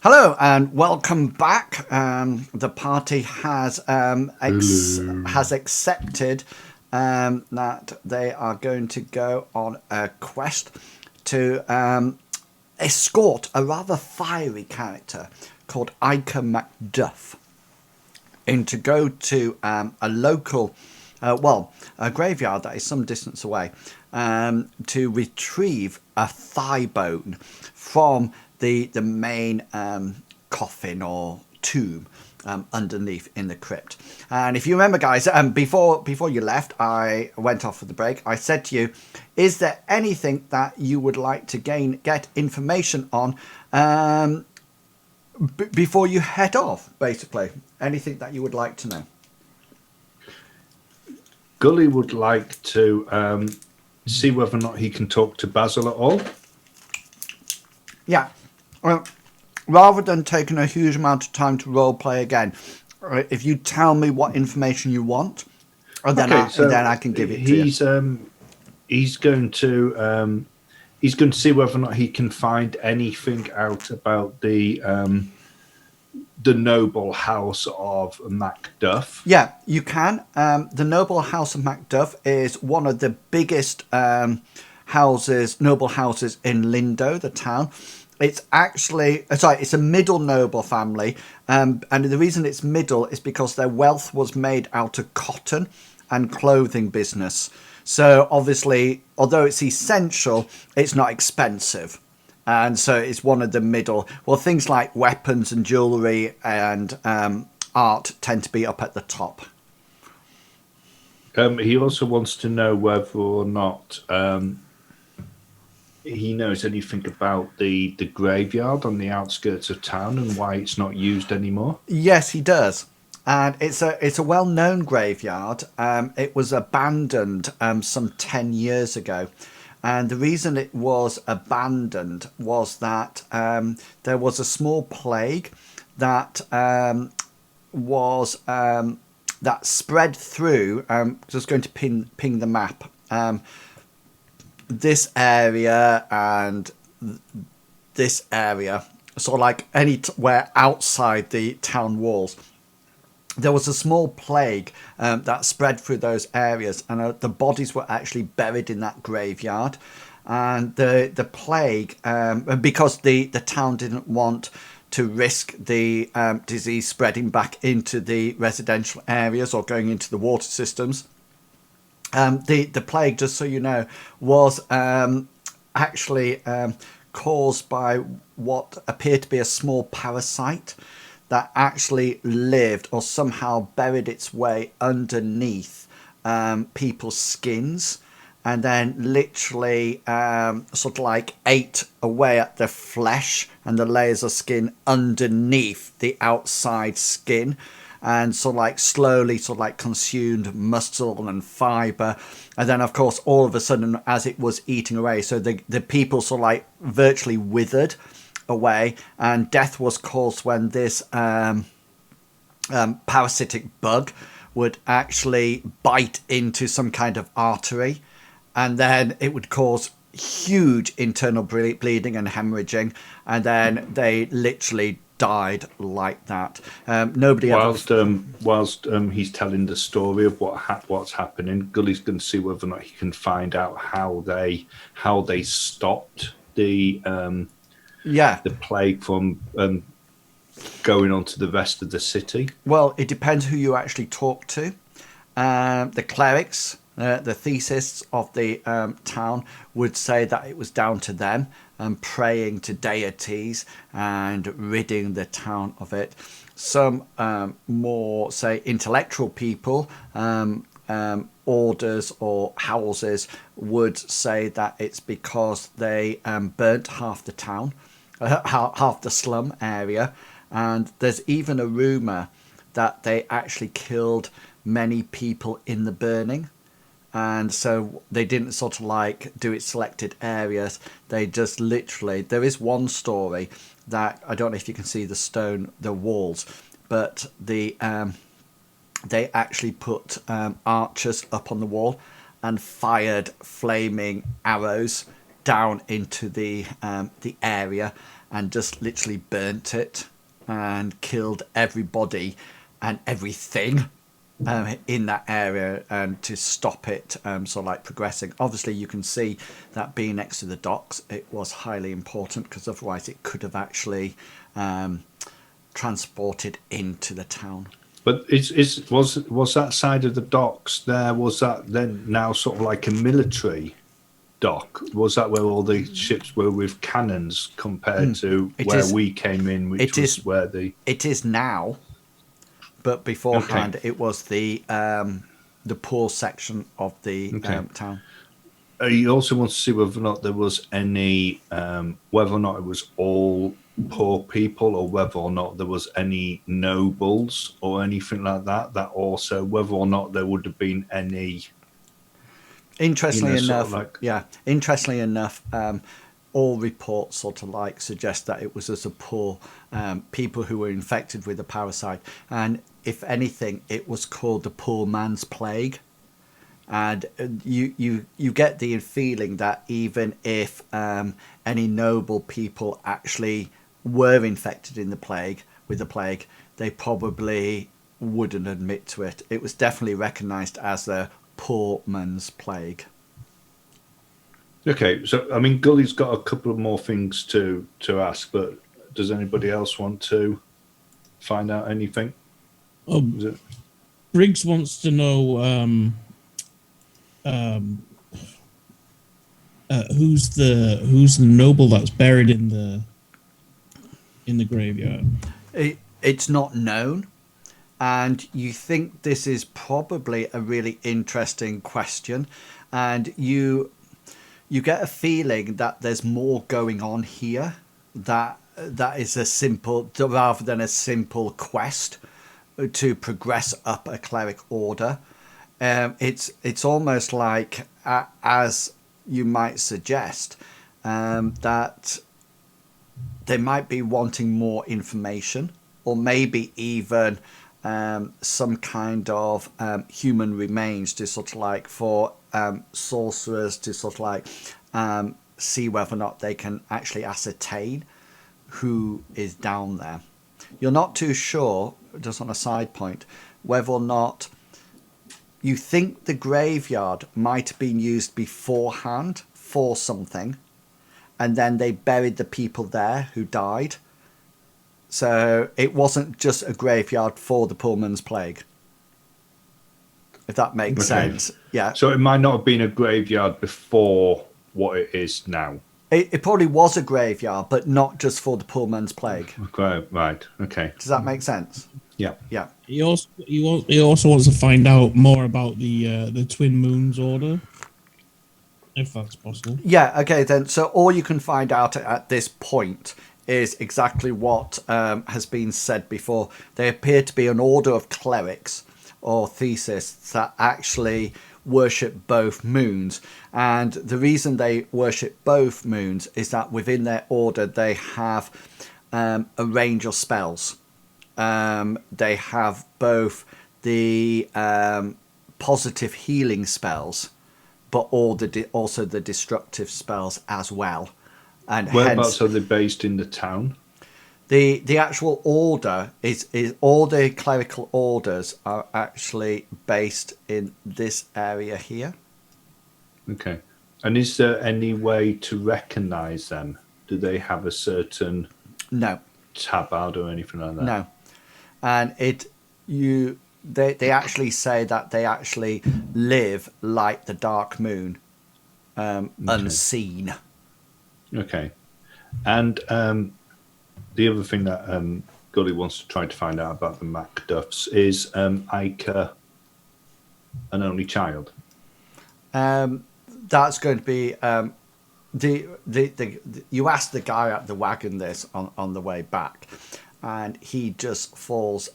Hello and welcome back. The party has Hello. has accepted that they are going to go on a quest to escort a rather fiery character called Iker McDuff in to go to a local, a graveyard that is some distance away, to retrieve a thigh bone from the main coffin or tomb underneath in the crypt. And if you remember, guys, before you left, I went off for the break. I said to you, "Is there anything that you would like to get information on before you head off? Basically, anything that you would like to know?" Gully would like to see whether or not he can talk to Basil at all. Yeah. Well, rather than taking a huge amount of time to role play again, if you tell me what information you want, and Okay, then so I can give it to you. he's going to see whether or not he can find anything out about the noble house of Macduff. Yeah, you can. The noble house of Macduff is one of the biggest noble houses in Lindo, the town. It's actually, it's a middle noble family, and the reason it's middle is because their wealth was made out of cotton and clothing business. So obviously, although it's essential, it's not expensive. And so it's one of the middle. Well, things like weapons and jewellery and art tend to be up at the top. He also wants to know whether or not he knows anything about the graveyard on the outskirts of town and why it's not used anymore. Yes, he does. And it's a well-known graveyard. It was abandoned some 10 years ago. And the reason it was abandoned was that there was a small plague that was that spread through. Just going to ping the map. This area and this area, so like anywhere outside the town walls, there was a small plague that spread through those areas, and the bodies were actually buried in that graveyard. And the plague, because the town didn't want to risk the disease spreading back into the residential areas or going into the water systems. The plague, just so you know, was actually caused by what appeared to be a small parasite that actually lived or somehow buried its way underneath people's skins, and then literally sort of like ate away at the flesh and the layers of skin underneath the outside skin, and sort of like slowly sort of like consumed muscle and fiber. And then of course all of a sudden, as it was eating away, so the people sort of like virtually withered away, and death was caused when this parasitic bug would actually bite into some kind of artery, and then it would cause huge internal bleeding and hemorrhaging, and then they literally died like that. Nobody Whilst ever. he's telling the story of what's happening, Gully's going to see whether or not he can find out how they stopped Yeah. the plague from going on to the rest of the city. Well, it depends who you actually talk to. The clerics, the theists of the town would say that it was down to them, praying to deities and ridding the town of it. Some more, say, intellectual people, orders or houses, would say that it's because they burnt half the town, half the slum area. And there's even a rumour that they actually killed many people in the burning. And so they didn't sort of like do it selected areas. They just literally, there is one story that, I don't know if you can see the walls, but they actually put archers up on the wall and fired flaming arrows down into the area, and just literally burnt it and killed everybody and everything in that area, and to stop it sort of like progressing. Obviously, you can see that being next to the docks, it was highly important, because otherwise it could have actually transported into the town. But was that side of the docks there? Was that then now sort of like a military dock? Was that where all the ships were with cannons compared to where we came in, which was where the... It is now, but beforehand it was the poor section of the town. You also want to see whether or not there was any, whether or not it was all poor people, or whether or not there was any nobles or anything like that. That also, whether or not there would have been any. Interestingly enough, all reports sort of like suggest that it was as a poor people who were infected with the parasite, and if anything, it was called the poor man's plague. And you get the feeling that even if any noble people actually were infected with the plague, they probably wouldn't admit to it. It was definitely recognised as the poor man's plague. Okay, so I mean, Gully's got a couple of more things to ask, but does anybody else want to find out anything? Briggs wants to know who's the noble that's buried in the graveyard. It's not known, and you think this is probably a really interesting question, and you get a feeling that there's more going on here, that is rather than a simple quest to progress up a cleric order. It's almost like, as you might suggest, that they might be wanting more information, or maybe even some kind of human remains to sort of like for sorcerers to sort of like see whether or not they can actually ascertain who is down there. You're not too sure, just on a side point, whether or not you think the graveyard might have been used beforehand for something, and then they buried the people there who died. So it wasn't just a graveyard for the poor man's plague, if that makes sense. Yeah. So it might not have been a graveyard before what it is now. It probably was a graveyard, but not just for the poor man's plague. Okay, right. Okay. Does that make sense? Yeah. Yeah. He also wants to find out more about the Twin Moons Order, if that's possible. Yeah. Okay. Then, so all you can find out at this point is exactly what has been said before. They appear to be an order of clerics or thesists that actually worship both moons, and the reason they worship both moons is that within their order they have a range of spells. They have both the positive healing spells, but also the destructive spells as well. And whereabouts are they based in the town? The actual order is all the clerical orders are actually based in this area here. Okay. And is there any way to recognise them? Do they have a certain tabard or anything like that? No. And they actually say that they actually live like the dark moon, unseen. Okay. And the other thing that Gully wants to try to find out about the McDuffs is Ica an only child? That's going to be you ask the guy at the wagon this on the way back, and he just falls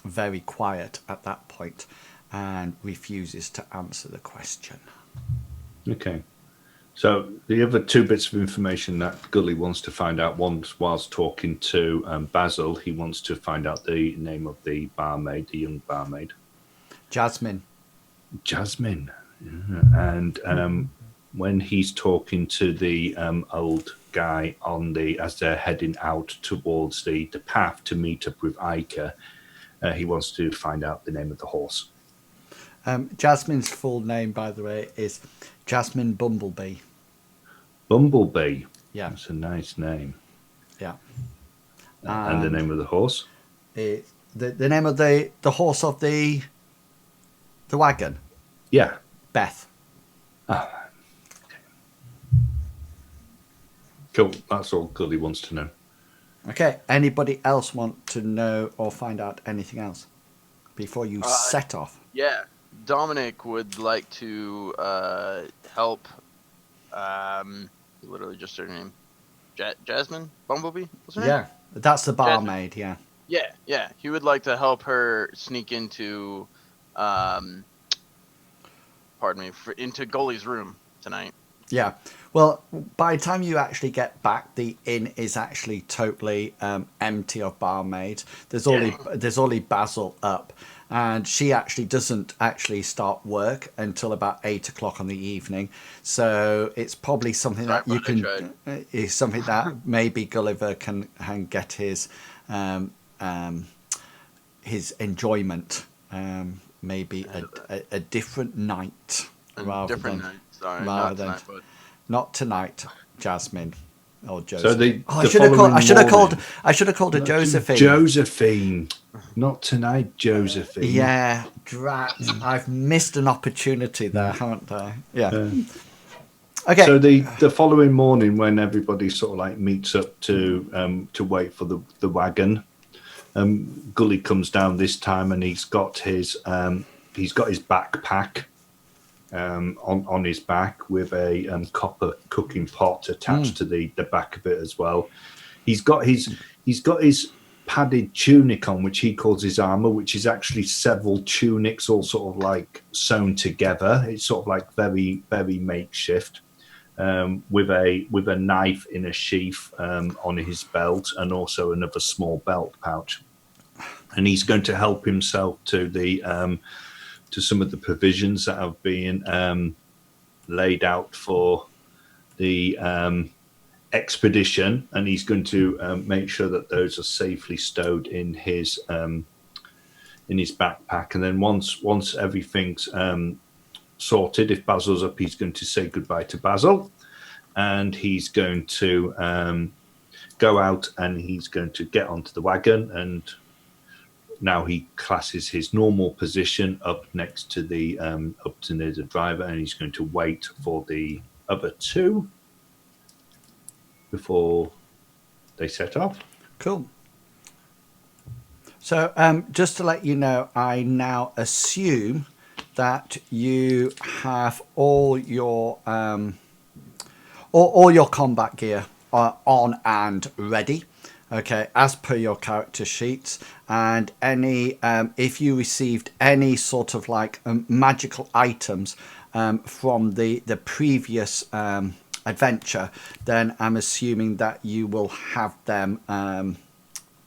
very quiet at that point and refuses to answer the question. Okay. So the other two bits of information that Gully wants to find out, once whilst talking to Basil, he wants to find out the name of the barmaid, the young barmaid. Jasmine. Yeah. And when he's talking to the old guy as they're heading out towards the path to meet up with Ica. He wants to find out the name of the horse. Jasmine's full name, by the way, is Jasmine Bumblebee. Bumblebee. Yeah. That's a nice name. Yeah. And the name of the horse? The name of the horse of the wagon? Yeah. Beth. Ah. Okay. Cool. That's all Gully wants to know. Okay. Anybody else want to know or find out anything else before you set off? Yeah. Dominic would like to help. Literally just her name. Jasmine Bumblebee? What's her name? Yeah. That's the barmaid, yeah. Yeah. He would like to help her sneak into, into Goaly's room tonight. Yeah. Well, by the time you actually get back, the inn is actually totally empty of barmaids. There's only Basil up, and she actually doesn't actually start work until about 8 o'clock on the evening. So it's probably something that you can is something that maybe Gulliver can get his enjoyment. Maybe a different night rather than. Sorry, Not tonight, Jasmine or Josephine. So I should have called her Josephine. Josephine, not tonight, Josephine. Yeah, drat! I've missed an opportunity there, haven't I? Yeah. Okay. So the following morning, when everybody sort of like meets up to wait for the wagon, Gully comes down this time, and he's got his backpack. On his back with a copper cooking pot attached to the back of it as well. He's got his padded tunic on, which he calls his armor, which is actually several tunics all sort of like sewn together. It's sort of like very, very makeshift. With a knife in a sheath on his belt, and also another small belt pouch. And he's going to help himself to to some of the provisions that have been laid out for the expedition, and he's going to make sure that those are safely stowed in his backpack. And then once everything's sorted, if Basil's up, he's going to say goodbye to Basil, and he's going to go out, and he's going to get onto the wagon. And now he classes his normal position up next to up to near the driver, and he's going to wait for the other two before they set off. Cool. So just to let you know, I now assume that you have all your combat gear on and ready. Okay, as per your character sheets, and any if you received any sort of like magical items from the previous adventure, then I'm assuming that you will have them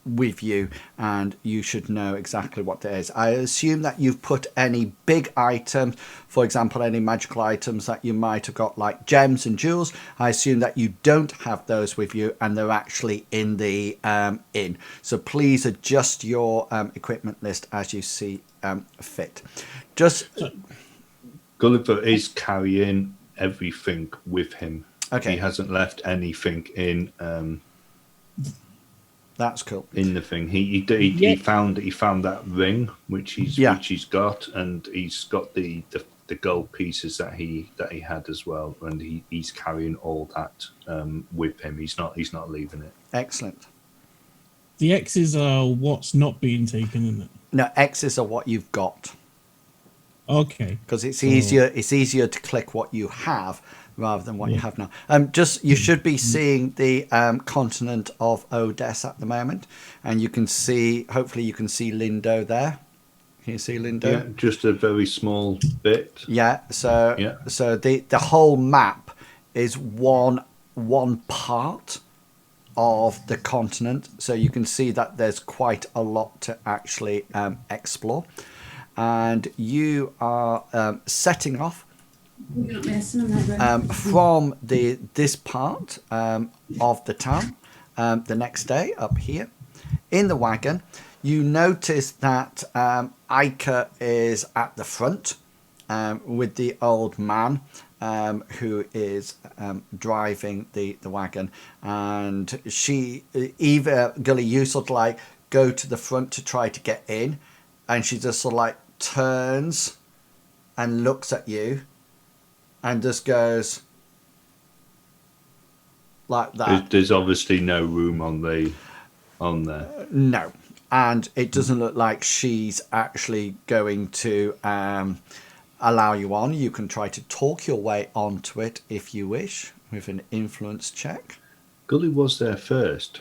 with you, and you should know exactly what it is. I assume that you've put any big items, for example, any magical items that you might have got, like gems and jewels. I assume that you don't have those with you, and they're actually in the inn. So please adjust your equipment list as you see fit. Just Gulliver is carrying everything with him. Okay. He hasn't left anything in. That's cool. In the thing, he found that ring which he's got, and he's got the gold pieces that he had as well, and he's carrying all that with him. He's not leaving it. Excellent. The X's are what's not being taken, isn't it? No, X's are what you've got. Okay. Because it's easier to click what you have rather than what you have now. You should be seeing the continent of Odessa at the moment, and you can see, hopefully you can see Lindo there. Can you see Lindo? Yeah, just a very small bit. Yeah, so the whole map is one part of the continent, so you can see that there's quite a lot to actually explore. And you are setting off from this part of the town. The next day, up here in the wagon, you notice that Ica is at the front with the old man who is driving the wagon, and she, Eva, Gully, you sort of like go to the front to try to get in, and she just sort of like turns and looks at you and just goes like that. There's obviously no room on there. No, and it doesn't look like she's actually going to allow you on. You can try to talk your way onto it if you wish with an influence check. Gully was there first.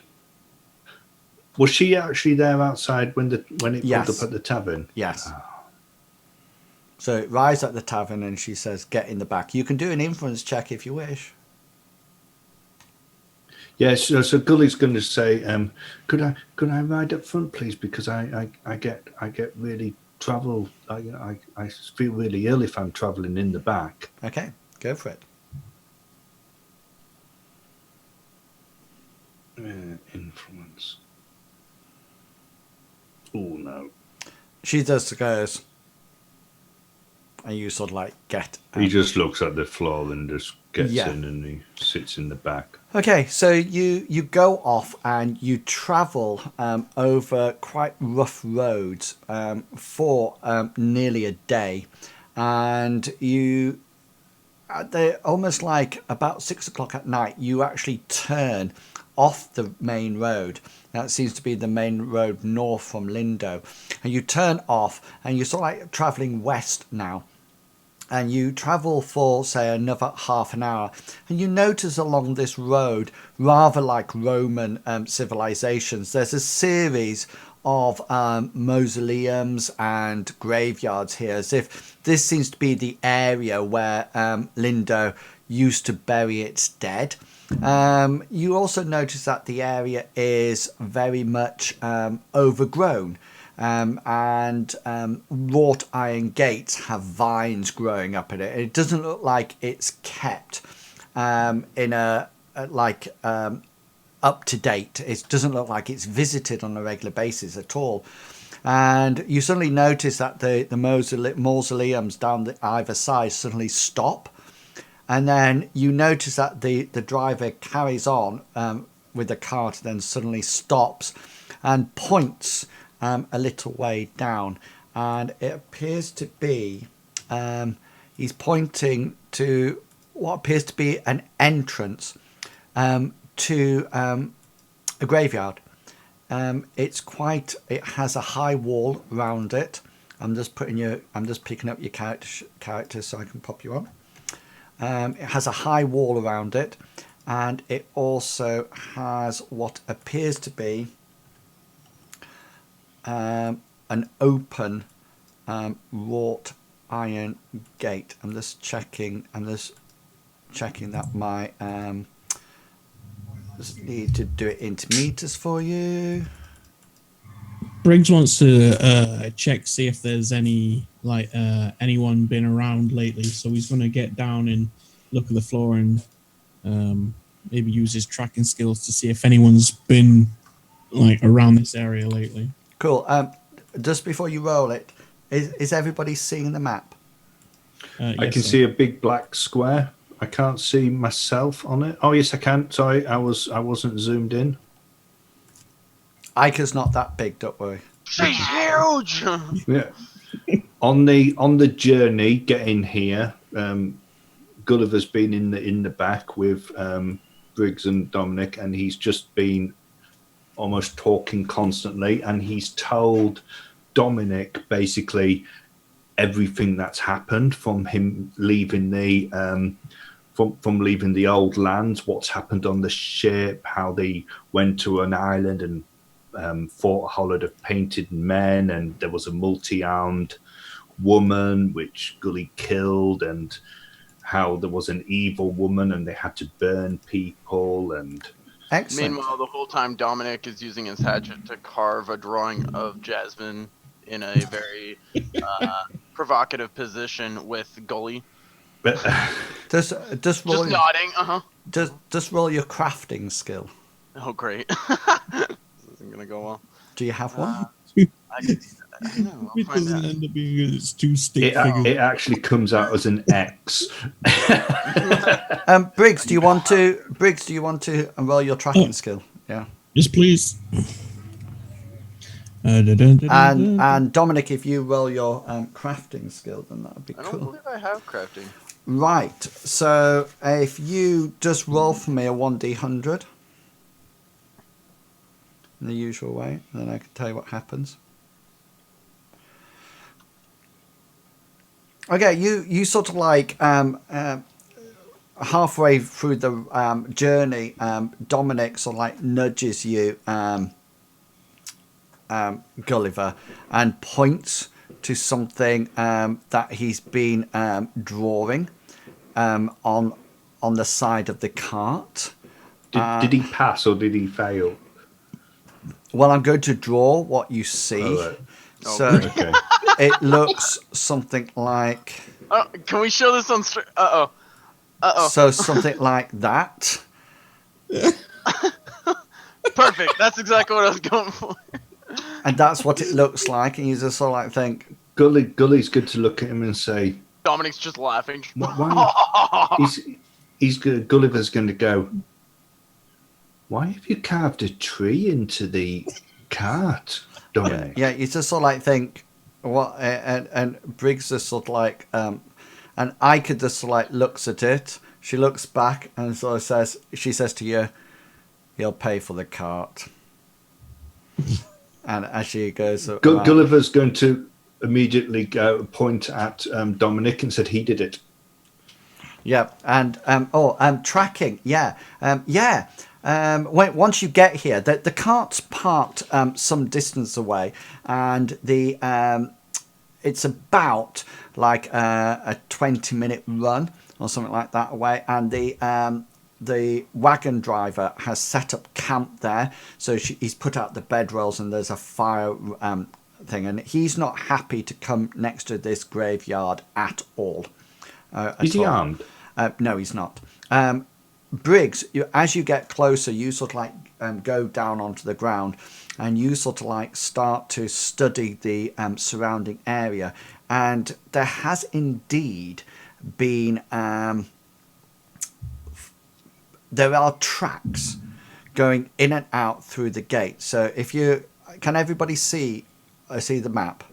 Was she actually there outside when it Yes. pulled up at the tavern? Yes. So it arrives at the tavern and she says, "Get in the back." You can do an influence check if you wish. Yes. Yeah, so Gully's going to say, "Could I ride up front, please? Because I get really travel. I feel really ill if I'm traveling in the back." Okay, go for it. Influence. Oh no. She just goes, and you sort of like get. He just looks at the floor and just gets Yeah. in, and he sits in the back. Okay, so you go off and you travel over quite rough roads for nearly a day, and you they're almost like about 6 o'clock at night. You actually turn off the main road. That seems to be the main road north from Lindo, and you turn off and you're sort of like traveling west now. And you travel for, say, another half an hour, and you notice along this road, rather like Roman civilizations, there's a series of mausoleums and graveyards here, as if this seems to be the area where Lindo used to bury its dead. You also notice that the area is very much overgrown. And wrought iron gates have vines growing up in it. It doesn't look like it's kept in a up to date. It doesn't look like it's visited on a regular basis at all. And you suddenly notice that the mausoleums down either side suddenly stop. And then you notice that the driver carries on with the cart, then suddenly stops and points a little way down, and it appears to be he's pointing to what appears to be an entrance to a graveyard. It has a high wall around it. I'm just picking up your character so I can pop you on. It has a high wall around it, and it also has what appears to be an open wrought iron gate. I'm just checking that my just need to do it into meters for you. Briggs wants to check, see if there's any anyone been around lately. So he's going to get down and look at the floor and maybe use his tracking skills to see if anyone's been around this area lately. Cool. Just before you roll it, is everybody seeing the map? Yes, I can see a big black square. I can't see myself on it. Oh yes, I can. Sorry, I wasn't zoomed in. Ica's not that big, don't worry. She's huge. Yeah. on the journey getting here, Gulliver's been in the back with Briggs and Dominic, and he's just been almost talking constantly, and he's told Dominic basically everything that's happened from him leaving the from leaving the old lands, what's happened on the ship, how they went to an island and fought a horde of painted men, and there was a multi-armed woman which Gully killed, and how there was an evil woman and they had to burn people. And Excellent. Meanwhile, the whole time Dominic is using his hatchet to carve a drawing of Jasmine in a very provocative position with Gully, Just roll. Just nodding. Just roll your crafting skill. Oh, great. This isn't gonna go well. Do you have one? I could do that. I don't know. I'll It find doesn't out. end up being it's two stick figures. It actually comes out as an X. Briggs, do you want to roll your tracking skill? Yeah. Yes, please. And Dominic, if you roll your crafting skill, then that would be I don't cool. believe I have crafting. Right. So if you just roll for me a 1d100 in the usual way, then I can tell you what happens. Okay, you sort of like halfway through the journey, Dominic sort of like nudges you, Gulliver, and points to something that he's been drawing on the side of the cart. Did he pass or did he fail? Well, I'm going to draw what you see. Oh, right. So Okay. it looks something like. Oh, can we show this on stream? Uh-oh. So something like that. Perfect. That's exactly what I was going for. And that's what it looks like. And you just sort of like think, Gully's good to look at him and say, Dominic's just laughing. why? Gulliver's going to go, why have you carved a tree into the cart, Dominic? yeah, you just sort of like think, what? And Briggs just sort of like, and I could just sort of like looks at it. She looks back and sort of says, she says to you, "You'll pay for the cart." And as she goes, Gulliver's going to immediately point at Dominic and said he did it. Yeah, and tracking. Yeah, once you get here, the cart's parked some distance away, and it's about like a 20-minute run or something like that away, and the wagon driver has set up camp there, so he's put out the bedrolls and there's a fire thing, and he's not happy to come next to this graveyard at all. Is he armed? No, he's not. Briggs, as you get closer, you sort of like go down onto the ground, and you sort of like start to study the surrounding area, and there has indeed been there are tracks going in and out through the gate. So can everybody see the map?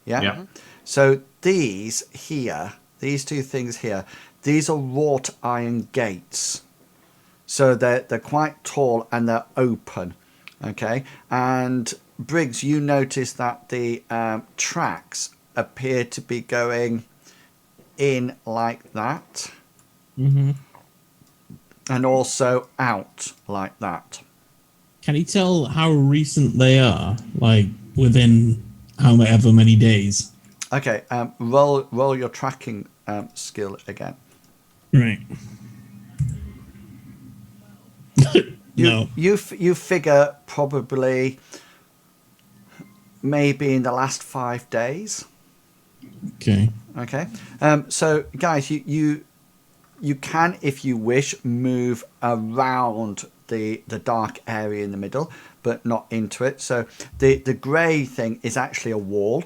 Yeah. So these two things here, these are wrought iron gates. So they're quite tall and they're open. Okay. And Briggs, you notice that the tracks appear to be going in like that. Mm-hmm. And also out like that. Can you tell how recent they are? Like within however many days? Okay, roll your tracking skill again. Right. No. You figure probably maybe in the last 5 days. Okay. Okay. So guys, you can, if you wish, move around the dark area in the middle, but not into it. So the grey thing is actually a wall.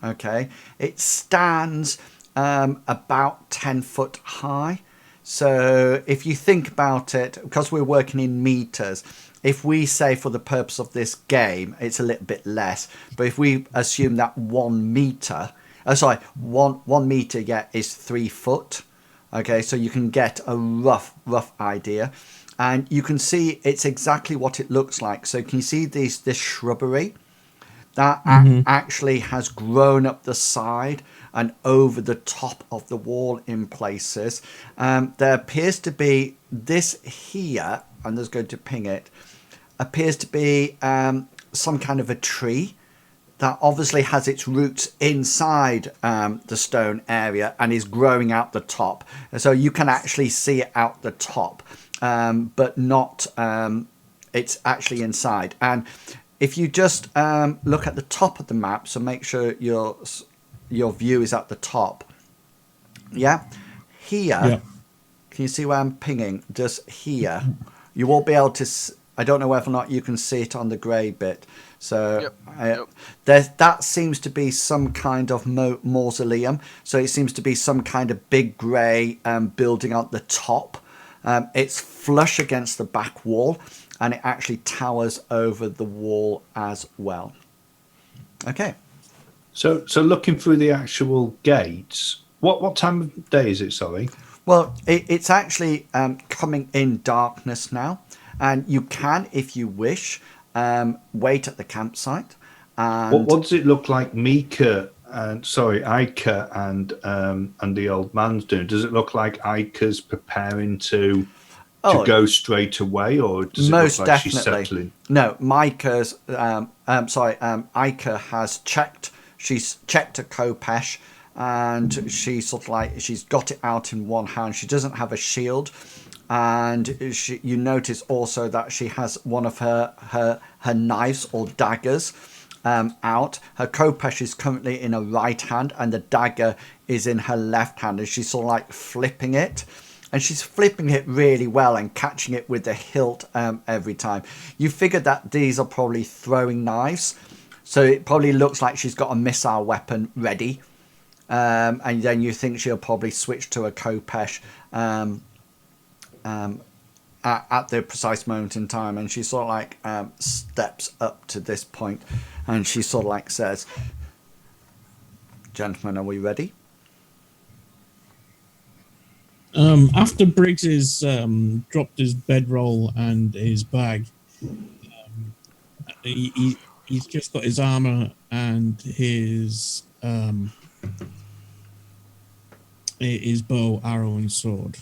Okay. It stands about 10 foot high. So if you think about it, because we're working in meters, if we say for the purpose of this game, it's a little bit less. But if we assume that 1 meter, one meter, is 3 foot. Okay, so you can get a rough idea, and you can see it's exactly what it looks like. So can you see this shrubbery that actually has grown up the side and over the top of the wall in places? There appears to be this here, and there's going to ping it, appears to be some kind of a tree that obviously has its roots inside the stone area and is growing out the top. So you can actually see it out the top, but not, it's actually inside. And if you just look at the top of the map, so make sure your view is at the top. Yeah. here. Yeah. Can you see where I'm pinging? Just here. You will be able to. I don't know whether or not you can see it on the grey bit. So that seems to be some kind of mausoleum. So it seems to be some kind of big grey building at the top. It's flush against the back wall, and it actually towers over the wall as well. Okay. So looking through the actual gates, what time of day is it? Sorry. Well, it's actually coming in darkness now, and you can, if you wish, wait at the campsite. And what does it look like? Ica and the old man's doing. Does it look like Ica's preparing to go straight away, or does it look like she's settling? No, Ica has checked. She's checked a Kopesh, and she's sort of like she's got it out in one hand. She doesn't have a shield, and you notice also that she has one of her knives or daggers out. Her Kopesh is currently in her right hand, and the dagger is in her left hand, and she's sort of like flipping it. And she's flipping it really well and catching it with the hilt every time. You figure that these are probably throwing knives. So it probably looks like she's got a missile weapon ready. And then you think she'll probably switch to a Kopesh at the precise moment in time. And she sort of like steps up to this point, and she sort of like says, "Gentlemen, are we ready?" After Briggs is dropped his bedroll and his bag, he's just got his armor and his bow, arrow, and sword.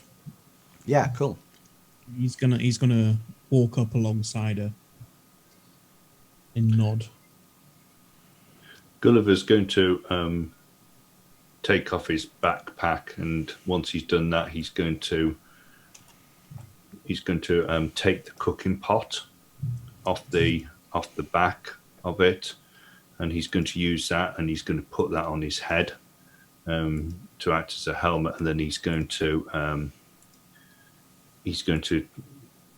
Yeah, cool. He's gonna walk up alongside her and nod. Gulliver's going to take off his backpack, and once he's done that, he's going to take the cooking pot off the back of it, and he's going to use that, and he's going to put that on his head to act as a helmet, and then he's going to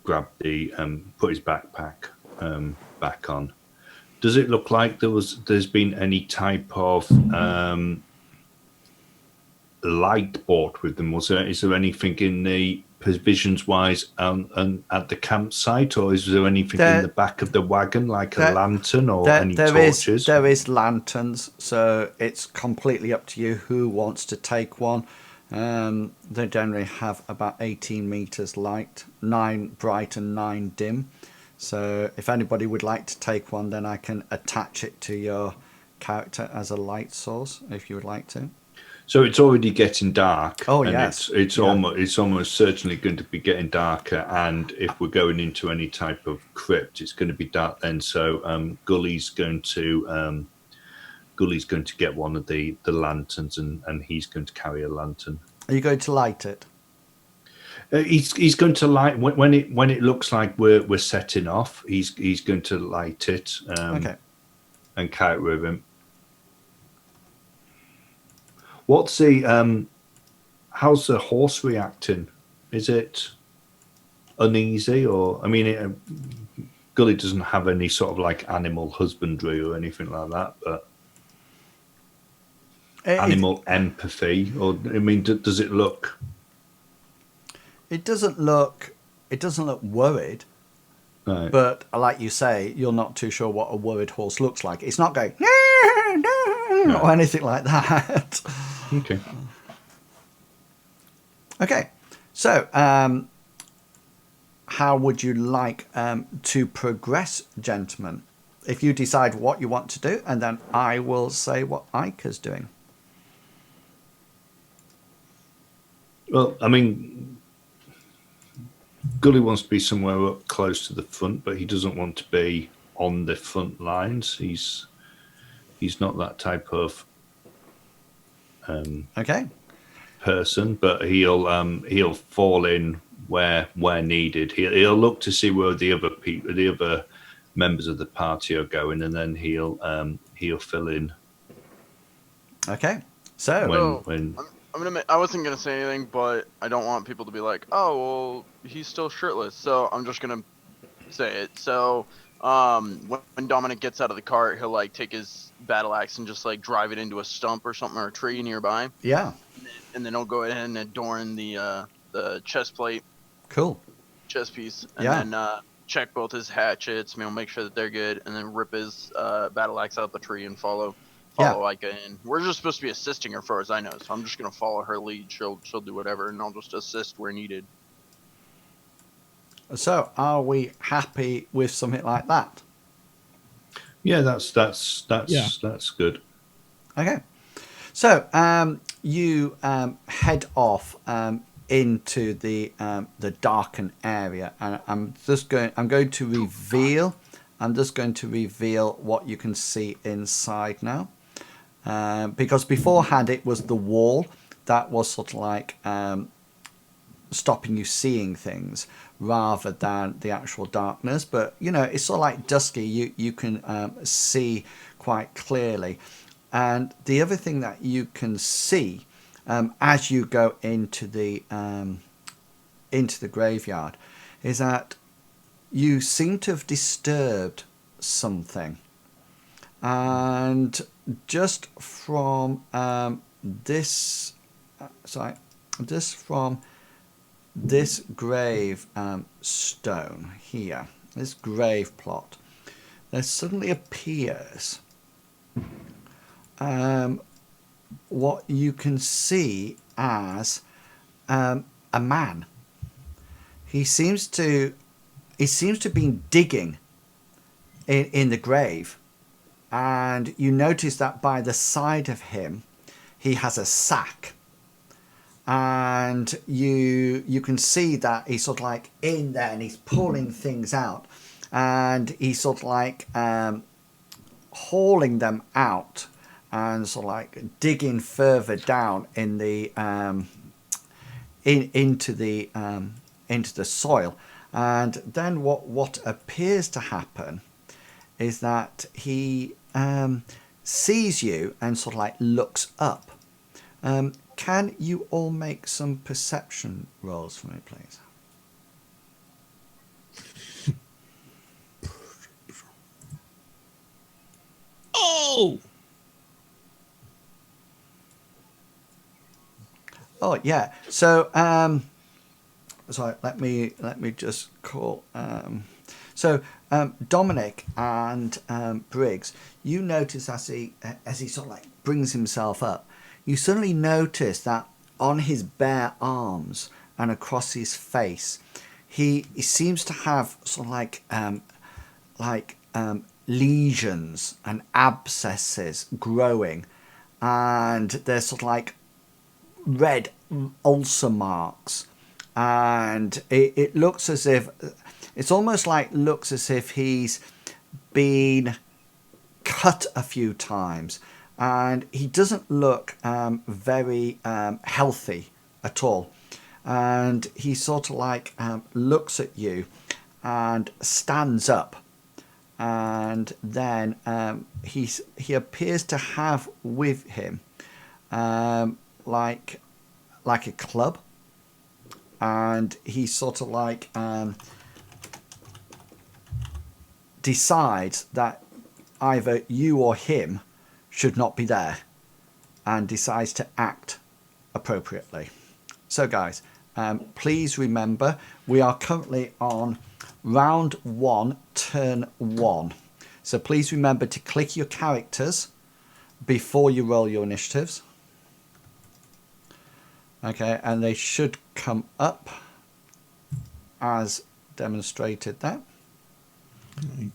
grab the put his backpack back on. Does it look like there's been any type of light bought with them? Is there anything in the provisions wise and at the campsite, or is there anything in the back of the wagon like a lantern or any torches? There is lanterns, so it's completely up to you who wants to take one. They generally have about 18 meters light, 9 bright and 9 dim. So if anybody would like to take one, then I can attach it to your character as a light source if you would like to. So it's already getting dark. Oh, and yes. It's almost certainly going to be getting darker. And if we're going into any type of crypt, it's going to be dark then. So Gully's going to get one of the lanterns, and he's going to carry a lantern. Are you going to light it? He's going to light when it looks like we're setting off. He's going to light it. Okay. And carry it with him. What's the how's the horse reacting? Is it uneasy, or Gully doesn't have any sort of like animal husbandry or anything like that, but animal empathy, or does it look? It doesn't look worried. Right. But like you say, you're not too sure what a worried horse looks like. It's not going or anything like that. Okay. Okay. So, how would you like to progress, gentlemen? If you decide what you want to do, and then I will say what Ica's doing. Well, Gully wants to be somewhere up close to the front, but he doesn't want to be on the front lines. He's not that type of person, but he'll fall in where needed. He'll look to see where the other members of the party are going, and then he'll fill in. Okay, so I'm I wasn't gonna say anything, but I don't want people to be like, oh, well, he's still shirtless. So I'm just gonna say it. So, when Dominic gets out of the cart, he'll like take his battle axe and just like drive it into a stump or something or a tree nearby, Yeah. and then he'll go ahead and adorn the chest plate, Cool. chest piece, and Yeah. then check both his hatchets, make sure that they're good, and then rip his battle axe out the tree and follow Yeah. Ica in. We're just supposed to be assisting her, far as I know, so I'm just gonna follow her lead. She'll do whatever, and I'll just assist where needed. So, are we happy with something like that? Yeah, that's Yeah. good. Okay. So, you head off into the darkened area, and I'm going to reveal. I'm just going to reveal what you can see inside now, because beforehand it was the wall that was sort of like stopping you seeing things rather than the actual darkness. But it's sort of like dusky. You can see quite clearly. And the other thing that you can see as you go into the graveyard is that you seem to have disturbed something. And just from this grave stone here, this grave plot, there suddenly appears what you can see as a man. He seems to be digging in the grave, and you notice that by the side of him he has a sack, and you can see that he's sort of like in there and he's pulling things out, and he's sort of like hauling them out and sort of like digging further down in the into the soil. And then what appears to happen is that he sees you and sort of like looks up. Can you all make some perception rolls for me, please? Oh! Oh yeah. So sorry, let me just call. So Dominic and Briggs, you notice as he sort of like brings himself up, you suddenly notice that on his bare arms and across his face, he seems to have sort of like lesions and abscesses growing, and they're sort of like red ulcer marks, and it looks as if looks as if he's been cut a few times, and he doesn't look very healthy at all. And he sort of like looks at you and stands up, and then he appears to have with him like a club, and he sort of like decides that either you or him should not be there, and decides to act appropriately. So guys, please remember we are currently on round 1, turn 1. So please remember to click your characters before you roll your initiatives. Okay, and they should come up as demonstrated there. Right.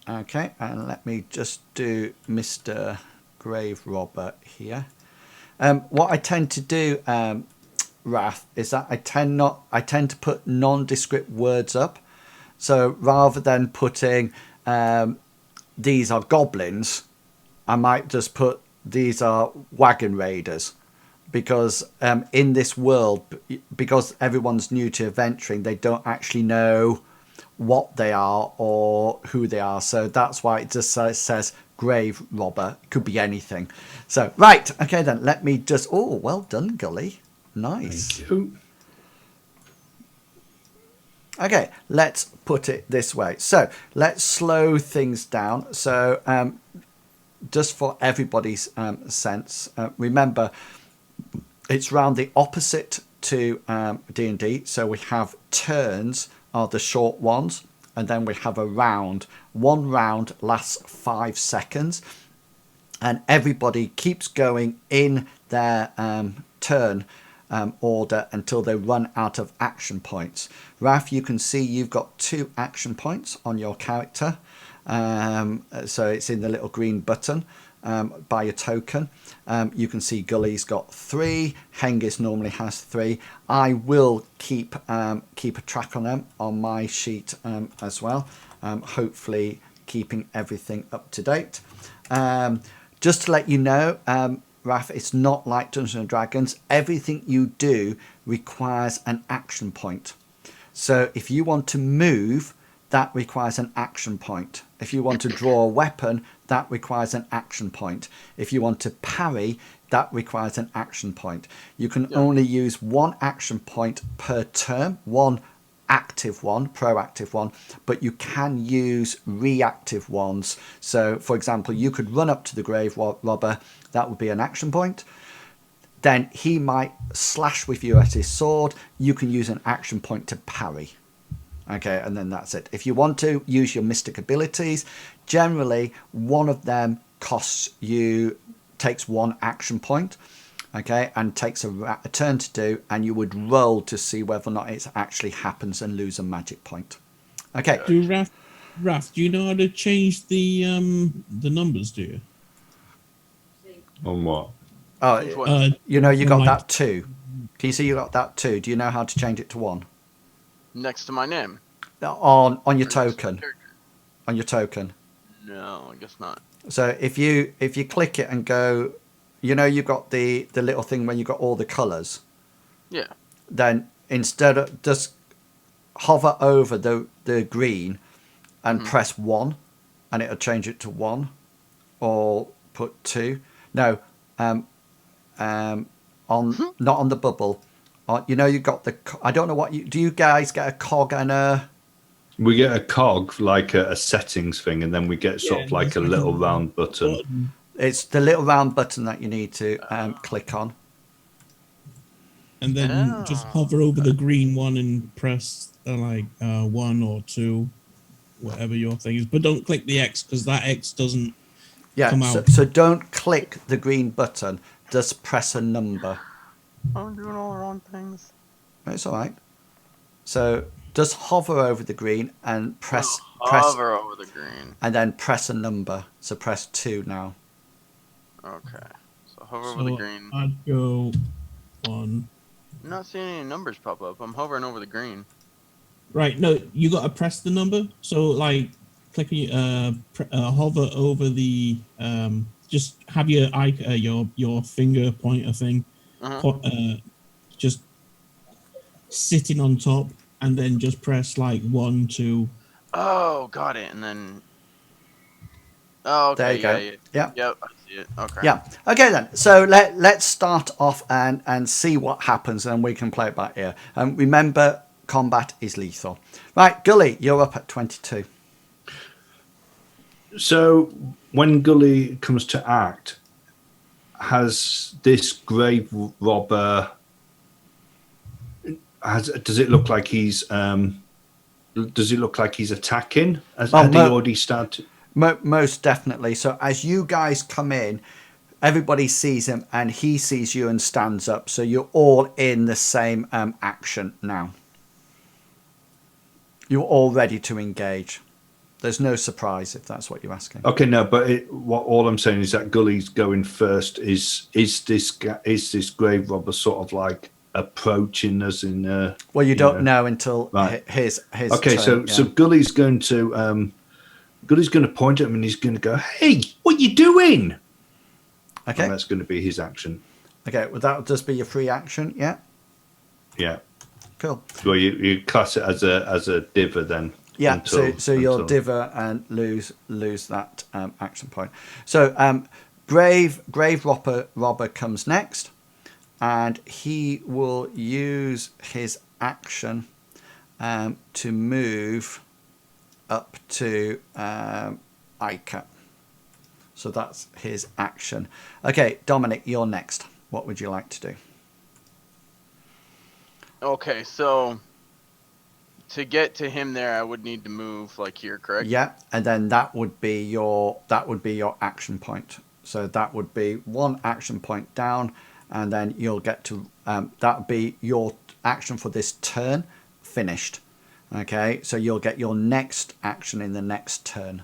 Okay, and let me just do Mr. Grave Robber here. What I tend to do, Wrath, is that I tend to put nondescript words up. So rather than putting these are goblins, I might just put these are wagon raiders, because in this world, because everyone's new to adventuring, they don't actually know what they are or who they are. So that's why it just says grave robber. Could be anything. So, right. Okay, then let me just... Oh, well done, Gully. Nice. Thank you. Okay, let's put it this way. So let's slow things down. So just for everybody's sense, remember it's round the opposite to D&D. So we have turns are the short ones, and then we have a round. One round lasts 5 seconds, and everybody keeps going in their turn order until they run out of action points. Raf, you can see you've got 2 action points on your character. So it's in the little green button by your token. You can see Gully's got 3. Hengist normally has 3. I will keep a track on them on my sheet as well. Hopefully keeping everything up to date. Just to let you know, Raf, it's not like Dungeons and Dragons. Everything you do requires an action point. So if you want to move, that requires an action point. If you want to draw a weapon, that requires an action point. If you want to parry, that requires an action point. You can only use 1 action point per turn, 1 active one, proactive one, but you can use reactive ones. So, for example, you could run up to the grave robber. That would be an action point. Then he might slash with you at his sword. You can use an action point to parry. Okay, and then that's it. If you want to use your mystic abilities, generally one of them takes 1 action point, okay, and takes a turn to do, and you would roll to see whether or not it actually happens and lose a magic point. Okay. Raf, do you know how to change the numbers? Do you? On what? Oh, you know you got that 2. Can you see you got that 2? Do you know how to change it to 1? Next to my name. On your token. On your token. No, I guess not. So if you click it and go, you know, you've got the little thing when you got all the colours. Yeah. Then instead of just hover over the green and press 1, and it'll change it to 1, or put 2. No, not on the bubble. You know, you got the. I don't know what do you guys get a cog and a. We get a cog, like a settings thing, and then we get sort of like a little round button. It's the little round button that you need to click on. And then just hover over the green one and press 1 or 2, whatever your thing is. But don't click the X, because that X doesn't come out. So don't click the green button. Just press a number. I'm doing all the wrong things. It's all right. So just hover over the green and press. Hover over the green. And then press a number. So press 2 now. Okay. So hover over the green. I'd go 1. I'm not seeing any numbers pop up. I'm hovering over the green. Right. No, you got to press the number. So like, click hover over the. Just have your finger pointer thing. Just sitting on top, and then just press 1, 2. Oh, got it. And then. Oh, okay. There you go. Yeah. Yep, I see it. Okay. Yeah. Okay then. So let's start off and see what happens, and we can play it by ear. Remember, combat is lethal. Right, Gully, you're up at 22. So when Gully comes to act, has this grave robber? Does it look like he's? Does it look like he's attacking? Had he already started? Most definitely. So as you guys come in, everybody sees him, and he sees you and stands up. So you're all in the same action now. You're all ready to engage. There's no surprise if that's what you're asking. Okay, no, but all I'm saying is that Gully's going first. Is this grave robber sort of like approaching us in? Well, you don't know until his. Okay, turn, so Gully's going to point at him and he's going to go, "Hey, what you doing?" Okay, and that's going to be his action. Okay, well that'll just be your free action, yeah. Yeah. Cool. Well, you class it as a diver then. Yeah, so you'll until- diver and lose that action point. So Grave Robber comes next, and he will use his action to move up to Ica. So that's his action. Okay, Dominic, you're next. What would you like to do? Okay, so to get to him there, I would need to move like here, correct? Yeah, and then that would be your action point. So that would be one action point down, and then you'll get to that would be your action for this turn finished. Okay, so you'll get your next action in the next turn.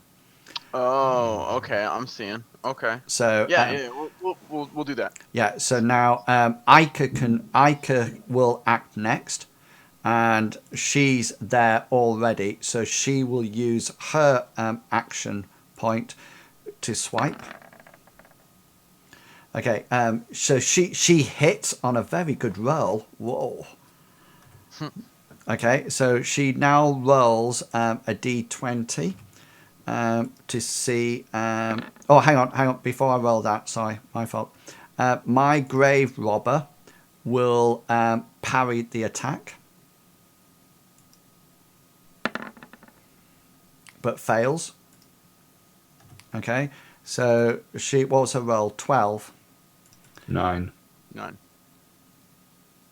Oh, okay. I'm seeing. Okay. So Yeah, we'll do that. yeah. So now Ica will act next, and she's there already. So she will use her action point to swipe. Okay. So she hits on a very good roll. Whoa. Okay. So she now rolls a d20. To see. Oh, hang on. Before I roll that, sorry, my fault. My Grave Robber will parry the attack, but fails. Okay, so what was her roll? 12. 9. 9.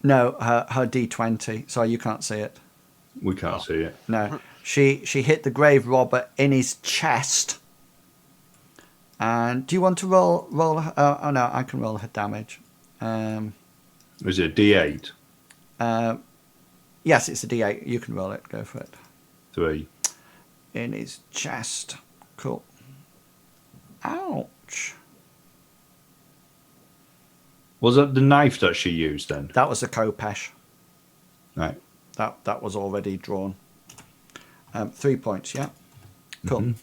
No, her d20. Sorry, you can't see it. We can't see it. No, she hit the Grave Robber in his chest. And do you want to roll? Oh no, I can roll her damage. Was it D8? Yes, it's a D8. You can roll it. Go for it. 3. In his chest. Cool. Ouch. Was that the knife that she used then? That was a Kopesh. Right. That was already drawn. 3 points. Yeah. Cool. Mm-hmm.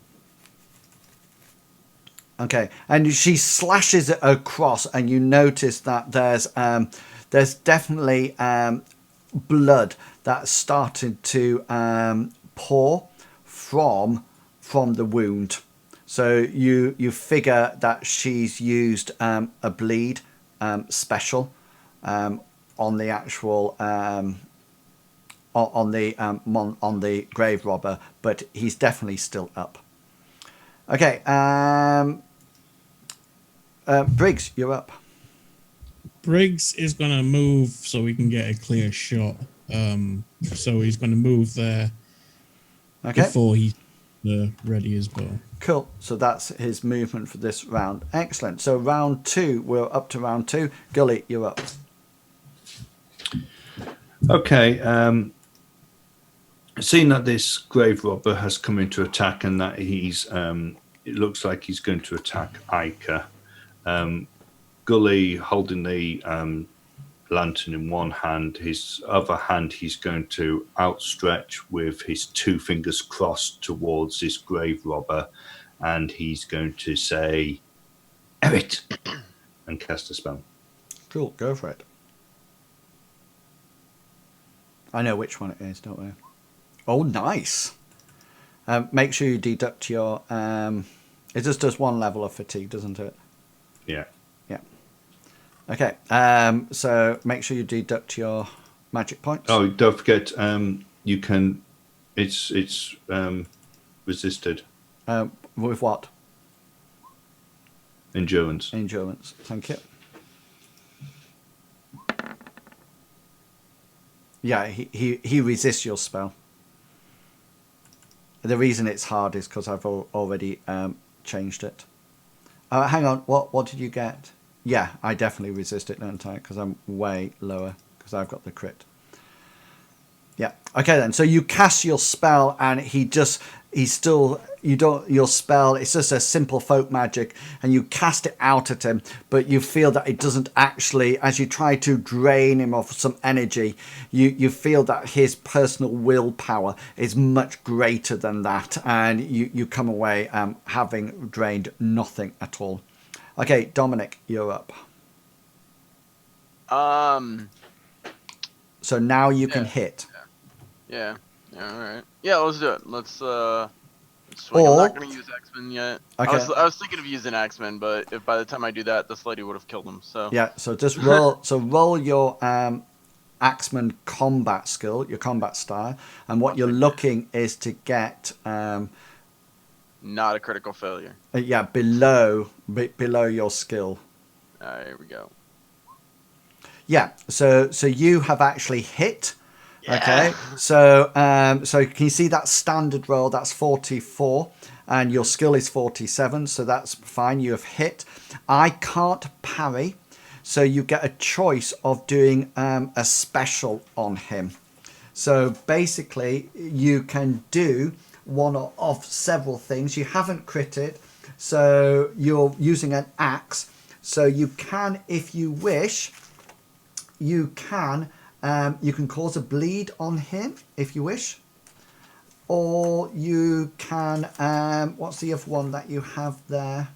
Okay, and she slashes it across, and you notice that there's definitely blood that started to pour from the wound. So you figure that she's used a bleed special on the actual on the Grave Robber, but he's definitely still up. Okay, Briggs, you're up. Briggs is going to move so we can get a clear shot. So he's going to move there before he's ready as well. Cool. So that's his movement for this round. Excellent. So round 2, we're up to round 2. Gully, you're up. Okay. Seeing that this Grave Robber has come into attack and that he's, it looks like he's going to attack Ica. Gully holding the lantern in one hand, his other hand he's going to outstretch with his 2 fingers crossed towards this Grave Robber, and he's going to say, "Erit," and cast a spell. Cool. Go for it. I know which one it is, don't I? Oh, nice. Make sure you deduct your... it just does 1 level of fatigue, doesn't it? Yeah. Yeah. Okay. So make sure you deduct your magic points. Oh, don't forget, you can... It's resisted. With what? Endurance. Endurance. Thank you. Yeah, he resists your spell. The reason it's hard is because I've already changed it. Hang on, what did you get? Yeah, I definitely resist it, don't I? Because I'm way lower, because I've got the crit. Yeah. Okay then. So you cast your spell, and your spell, it's just a simple folk magic, and you cast it out at him, but you feel that it doesn't actually, as you try to drain him of some energy, you feel that his personal willpower is much greater than that, and you come away having drained nothing at all. Okay, Dominic, you're up. So now you can hit. Yeah. All right. Yeah, let's do it. Let's swing. I'm Or- not gonna use X-Men yet. Okay. I was thinking of using X-Men, but if by the time I do that, this lady would have killed him. So Yeah, so just roll. So roll your Axeman combat skill, your combat style, and what you're looking is to get not a critical failure. below your skill. All right, here we go. Yeah, so you have actually hit. Yeah. Okay, so can you see that standard roll? That's 44, and your skill is 47, so that's fine. You have hit. I can't parry, so you get a choice of doing a special on him. So basically, you can do one of several things. You haven't critted, so you're using an axe. So you can, if you wish, you can cause a bleed on him if you wish, or you can what's the other one that you have there?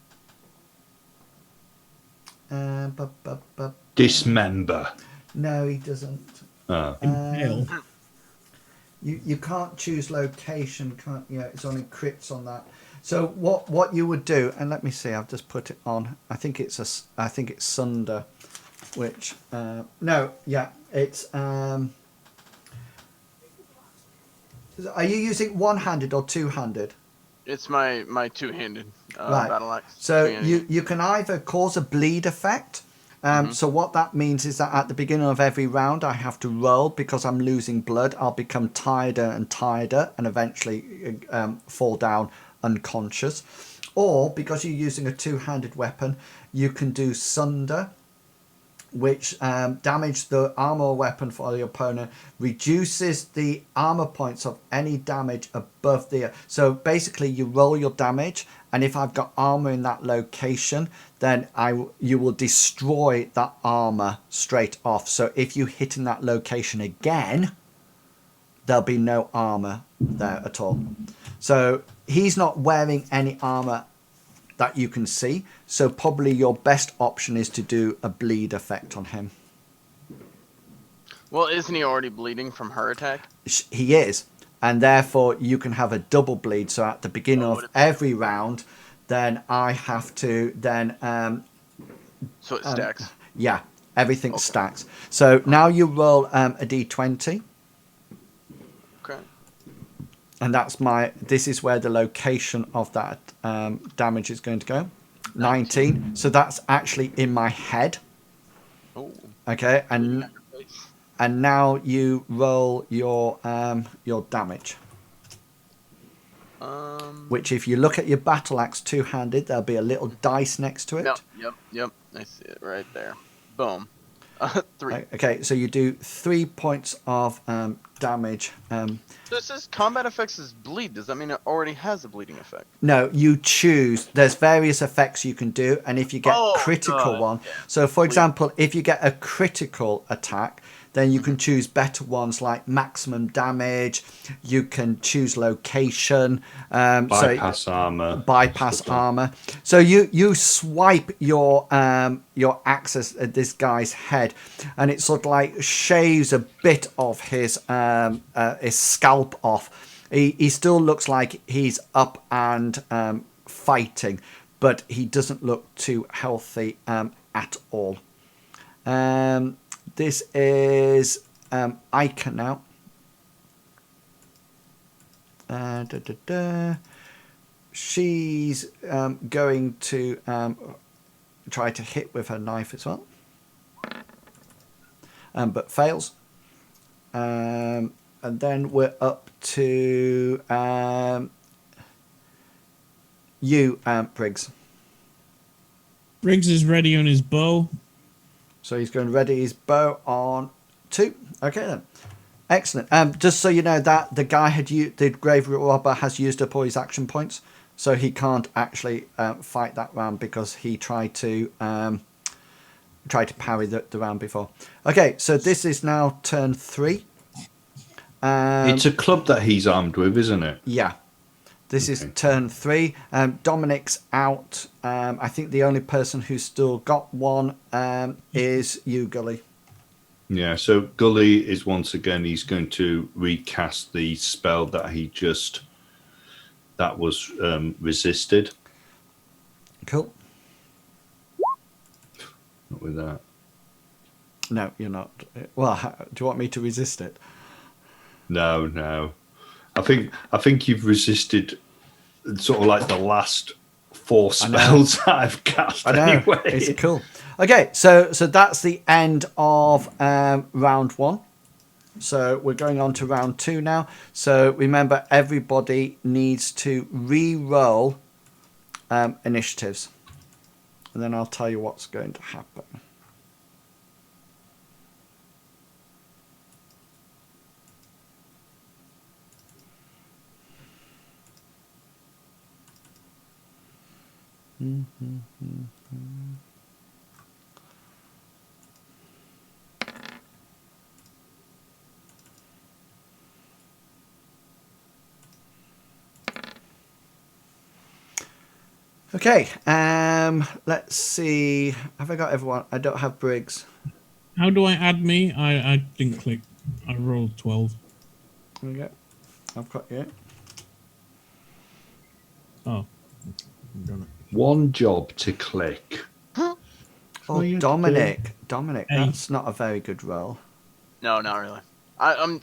Dismember. No, he doesn't. Impale. You can't choose location, can't you? It's only crits on that. So what you would do, and let me see, I've just put it on. I think it's Sunder, which it's are you using one-handed or two-handed? It's my two-handed Right. battle axe. So Two-handed. you can either cause a bleed effect. So what that means is that at the beginning of every round, I have to roll because I'm losing blood. I'll become tireder and tireder and eventually fall down unconscious. Or because you're using a two-handed weapon, you can do Sunder, which damage the armor or weapon for the opponent, reduces the armor points of any damage above the... So basically you roll your damage, and if I've got armor in that location, then you will destroy that armor straight off. So if you hit in that location again, there'll be no armor there at all. So he's not wearing any armor that you can see, so probably your best option is to do a bleed effect on him. Well, isn't he already bleeding from her attack? He is, and therefore you can have a double bleed. So at the beginning of every round, then I have to then So it stacks. yeah, everything stacks. So now you roll a d20. Okay. And this is where the location of that damage is going to go. 19. So that's actually in my head. Oh. Okay, and now you roll your damage. Which, if you look at your battle axe two-handed, there'll be a little dice next to it. Yep. I see it right there. Boom. 3. Okay, so you do 3 points of damage. So it says combat effects is bleed. Does that mean it already has a bleeding effect? No, you choose. There's various effects you can do, and if you get critical one. Yeah. So, for example, if you get a critical attack, then you can choose better ones like maximum damage. You can choose location. Bypass armor. Bypass armor. So you swipe your axe at this guy's head, and it sort of like shaves a bit of his scalp off. He still looks like he's up and fighting, but he doesn't look too healthy at all. This is Ica now. She's going to try to hit with her knife as well, but fails. And then we're up to you, Briggs. Briggs is ready on his bow. So he's going to ready his bow on 2. Okay then. Excellent. Just so you know that the guy the grave robber has used up all his action points, so he can't actually fight that round because he tried to parry the round before. Okay, so this is now turn 3. It's a club that he's armed with, isn't it? Yeah. This is turn 3. Dominic's out. I think the only person who's still got one is you, Gully. Yeah, so Gully is once again, he's going to recast the spell that that was resisted. Cool. Not with that. No, you're not. Well, do you want me to resist it? No. I think you've resisted sort of like the last 4 spells I've cast. I know. Anyway. It's cool. Okay, so that's the end of round 1. So we're going on to round 2 now. So remember, everybody needs to re-roll initiatives. And then I'll tell you what's going to happen. Okay, let's see. Have I got everyone? I don't have Briggs. How do I add me? I didn't click. I rolled 12. There we go. I've got you. Oh. Done it. One job to click. Oh, you Dominic, Hey. that's not a very good roll. No, not really. I'm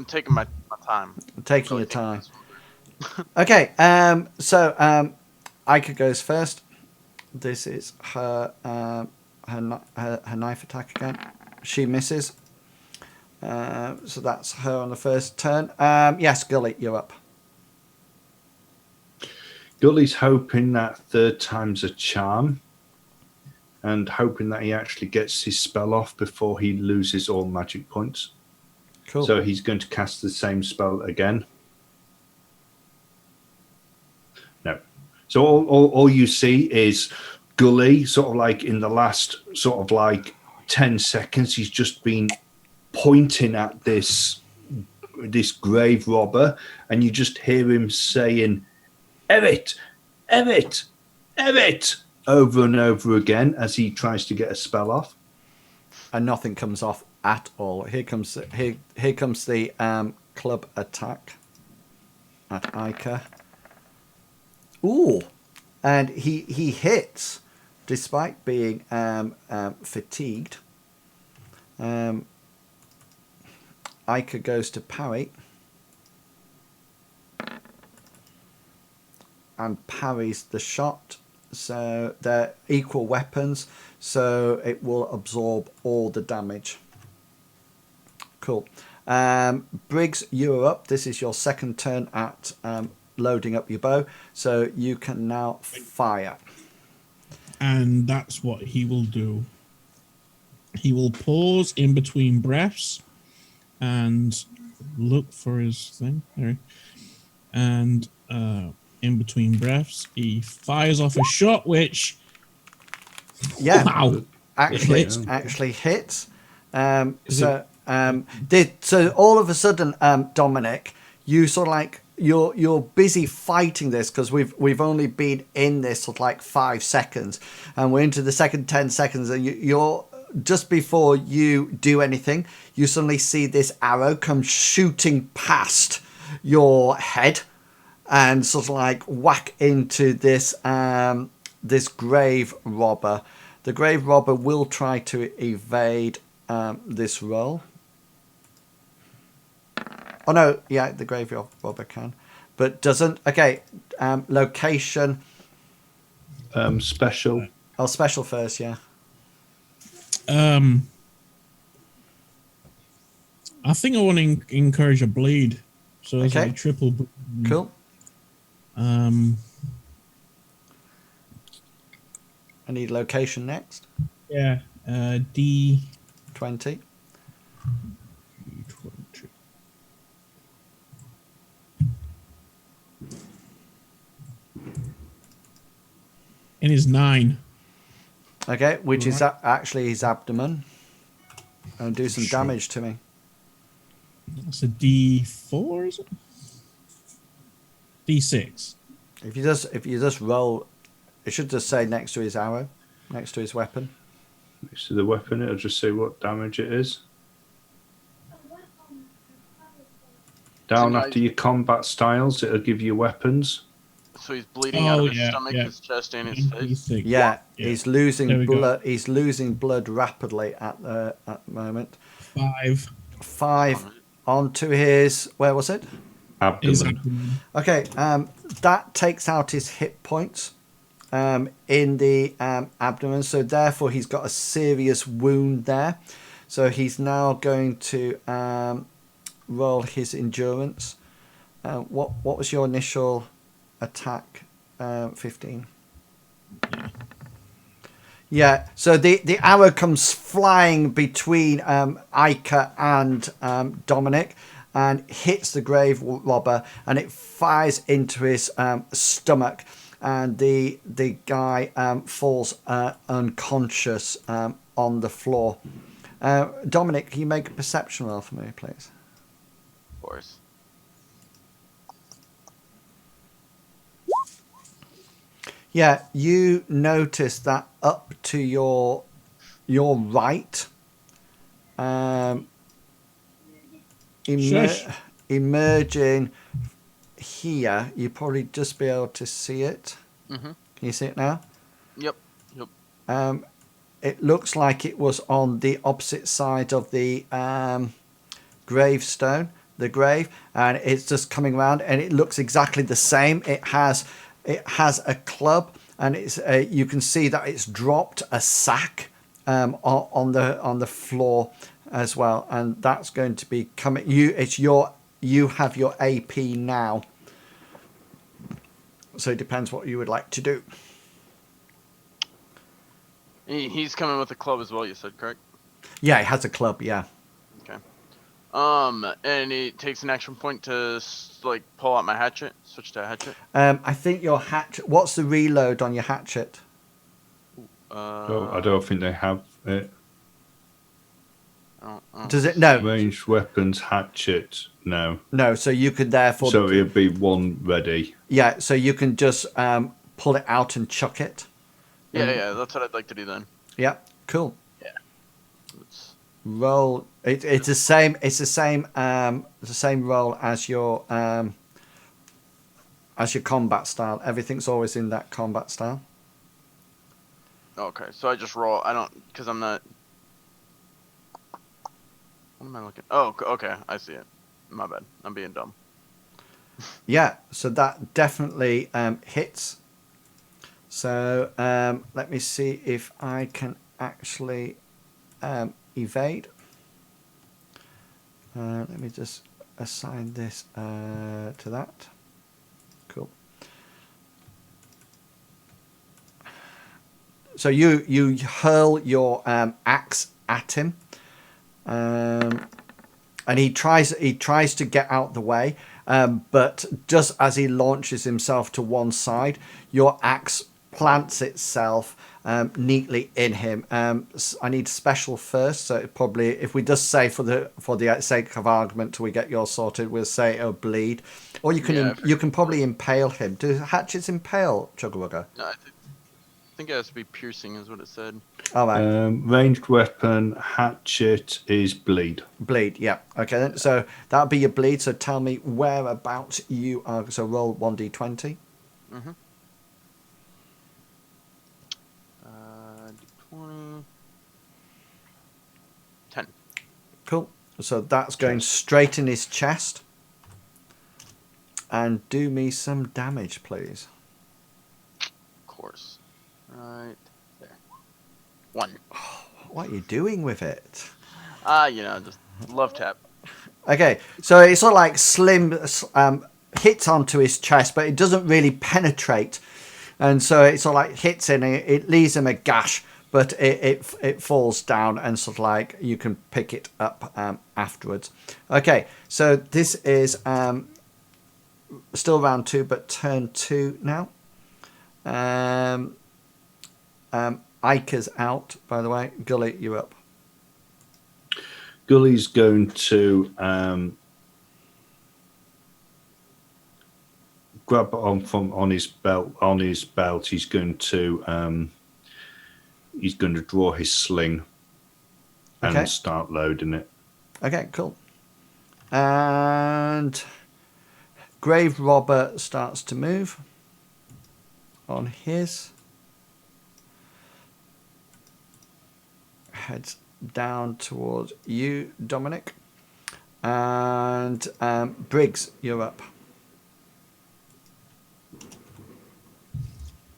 taking my time. Taking Really your thinking time. this one. Okay, so Ica goes first. This is her knife attack again. She misses. So that's her on the first turn. Yes, Gully, you're up. Gully's hoping that third time's a charm and hoping that he actually gets his spell off before he loses all magic points. Cool. So he's going to cast the same spell again. No. So all you see is Gully sort of like in the last sort of like 10 seconds, he's just been pointing at this grave robber, and you just hear him saying, Emmet, Emmet, Emmet, over and over again as he tries to get a spell off. And nothing comes off at all. Here comes the club attack at Ica. Ooh, and he hits despite being fatigued. Ica goes to parry and parries the shot. So they're equal weapons, so it will absorb all the damage. Cool. Briggs, you're up. This is your second turn at loading up your bow, so you can now fire. And that's what he will do. He will pause in between breaths and look for his thing. There. And in between breaths, he fires off a shot, which Yeah, actually hits. So all of a sudden, Dominic, you sort of like you're busy fighting this because we've only been in this for like 5 seconds, and we're into the second 10 seconds, and you're just before you do anything, you suddenly see this arrow come shooting past your head and sort of like whack into this this grave robber. The grave robber will try to evade this roll. Oh no, yeah, the grave robber can, but doesn't. Okay, location. Special. Oh, special first, yeah. I think I want to encourage a bleed. So it's Okay. like triple. Cool. I need location next. Yeah. D20. 20. And is 9. Okay, which is actually his abdomen. And do some damage to me. That's a D4, is it? D6. If you just roll, it should just say next to his arrow, next to his weapon. Next to the weapon, it'll just say what damage it is. Down now after your combat styles, it'll give you weapons. So he's bleeding out of his yeah, stomach, yeah. his chest, and his He's face. sick. Yeah, Yeah. he's There losing we go. blood. He's losing blood rapidly at the moment. 5 5 onto his. Where was it? is Abdomen. abdomen. Okay, that takes out his hit points in the abdomen, so therefore he's got a serious wound there. So he's now going to roll his endurance. What was your initial attack? 15. Yeah, so the arrow comes flying between Ica and Dominic and hits the grave robber, and it fires into his stomach, and the guy falls unconscious on the floor. Dominic, can you make a perception roll for me, please? Of course. Yeah, you notice that up to your right, Shush. emerging here, you probably just be able to see it. Mm-hmm. Can you see it now? Yep. Yep. It looks like it was on the opposite side of the gravestone, the grave, and it's just coming around, and it looks exactly the same. It has a club, and it's you can see that it's dropped a sack on the floor as well, and that's going to be coming. You have your AP now, so it depends what you would like to do. He's coming with a club as well. You said, correct? Yeah, it has a club. Yeah. Okay. And it takes an action point to like pull out my hatchet. Switch to a hatchet. I think your hatchet. What's the reload on your hatchet? I don't think they have it. I don't Does it? No. Ranged weapons, hatchet, no. No. So you could therefore. So it'll be one ready. Yeah. So you can just pull it out and chuck it. Yeah, that's what I'd like to do then. Yeah. Cool. Let's- Roll. It's the same. It's the same roll as your combat style. Everything's always in that combat style. Okay, so I just roll. I don't, because I'm not. What am I looking? Oh, okay, I see it. My bad. I'm being dumb. Yeah. So that definitely hits. So let me see if I can actually evade. Let me just assign this to that. Cool. So you hurl your axe at him, and he tries to get out the way, but just as he launches himself to one side, your axe plants itself neatly in him. I need special first, so it probably, if we just say for the sake of argument till we get yours sorted, we'll say it'll bleed, or you can you can probably impale him. Do hatchets impale, Chuggerugger? No, I think it has to be piercing, is what it said. All right. Ranged weapon, hatchet is bleed. Bleed, yeah. Okay, then. So that'll be your bleed. So tell me whereabouts you are. So roll 1d20. Mm-hmm. D20. 10. Cool. So that's going straight in his chest. And do me some damage, please. Of course. Right there. 1. What are you doing with it? Just love tap. Okay, so it's sort of like slim hits onto his chest, but it doesn't really penetrate. And so it sort of like hits in, it leaves him a gash, but it falls down, and sort of like you can pick it up afterwards. Okay, so this is still round 2, but turn 2 now. Ica's out, by the way. Gully, you're up. Gully's going to grab on his belt. On his belt, he's going to draw his sling and Okay. start loading it. Okay, cool. And And Grave Robber starts to move on his. Heads down towards you, Dominic. And Briggs, you're up.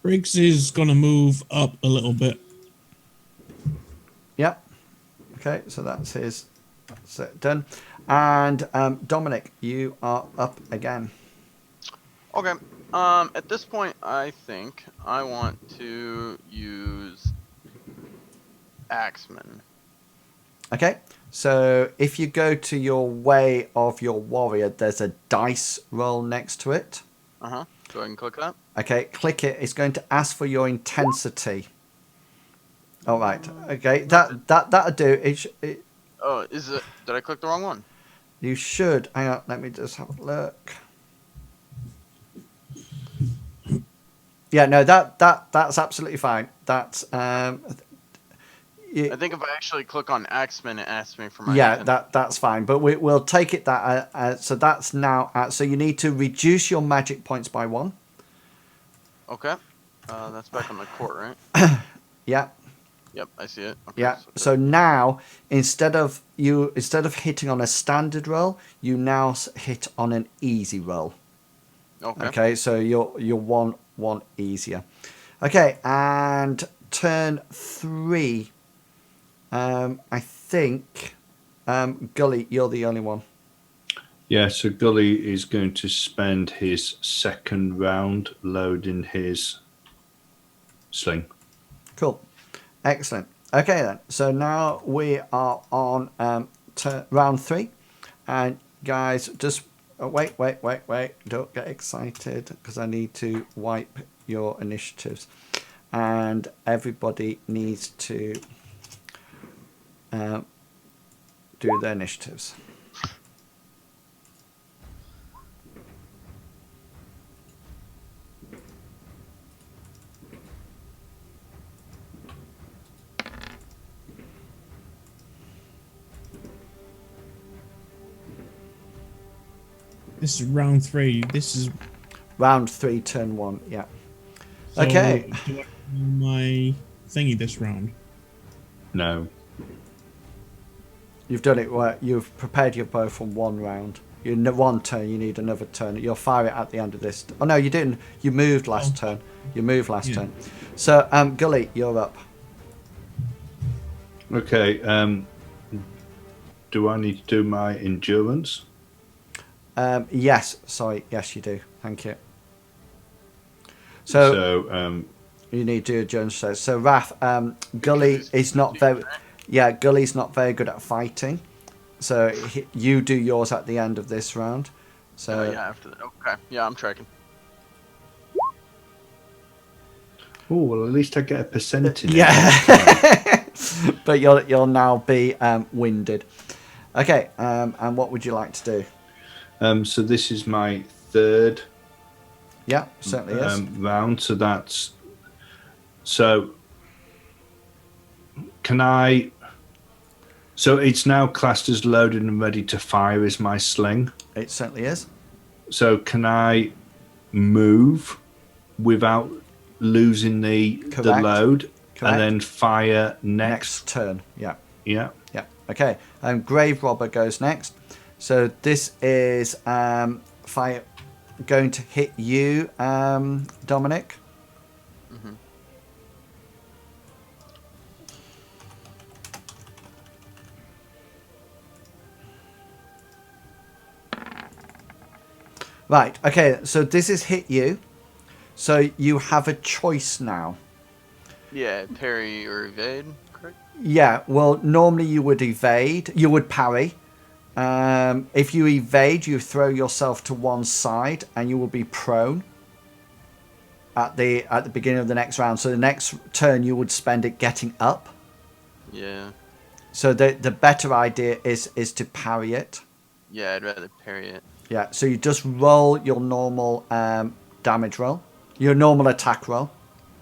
Briggs is going to move up a little bit. Yep. Okay, so that's his. That's it, done. And Dominic, you are up again. Okay. At this point, I think I want to use Axeman. Okay, so if you go to your way of your warrior, there's a dice roll next to it. Go ahead and click that. Okay, click it. It's going to ask for your intensity. All right. Okay, that'll do. Oh, is it? Did I click the wrong one? You should. Hang on. Let me just have a look. Yeah, no, that's absolutely fine. That's I think if I actually click on Axeman, it asks me for my. Yeah, that's fine. But we'll take it that. So that's now. So you need to reduce your magic points by 1. Okay. That's back on the court, right? Yeah. Yep, I see it. Okay, Yeah. So now instead of hitting on a standard roll, you now hit on an easy roll. Okay. Okay. So you're one easier. Okay, and turn 3. I think Gully, you're the only one. Yeah, so Gully is going to spend his second round loading his sling. Cool. Excellent. Okay then. So now we are on round 3. And guys, just wait. Don't get excited because I need to wipe your initiatives. And everybody needs to do their initiatives. This is round 3. This is Round 3, turn 1. Yeah. so Okay. Do I do my thingy this round? No. You've done it where you've prepared your bow for 1 round. You need 1 turn, you need another turn. You'll fire it at the end of this. Oh no, you didn't. You moved last turn. You moved last turn. So Gully, you're up. Okay. Do I need to do my endurance? Yes, sorry. Yes, you do. Thank you. So you need to do a Jones says. So Raph, Gully is not very. Yeah, Gully's not very good at fighting. So you do yours at the end of this round. So yeah, after that. Okay. Yeah, I'm tracking. Oh, well, at least I get a percentage. yeah, but you'll now be winded. Okay, and what would you like to do? So this is my third Yeah, certainly is. round. So that's can I? So it's now classed as loaded and ready to fire. Is my sling? It certainly is. So can I move without losing the Correct. load Correct. and then fire Next turn. Yeah. Yeah. Yeah. Okay. Grave Robber goes next. So this is fire going to hit you, Dominic. Mm-hmm. Right. Okay. So this is hit you. So you have a choice now. Yeah, parry or evade, correct? Yeah. Well, normally you would evade. You would parry. If you evade, you throw yourself to one side, and you will be prone at the beginning of the next round. So the next turn, you would spend it getting up. Yeah. So the better idea is to parry it. Yeah, I'd rather parry it. Yeah. So you just roll your normal damage roll, your normal attack roll.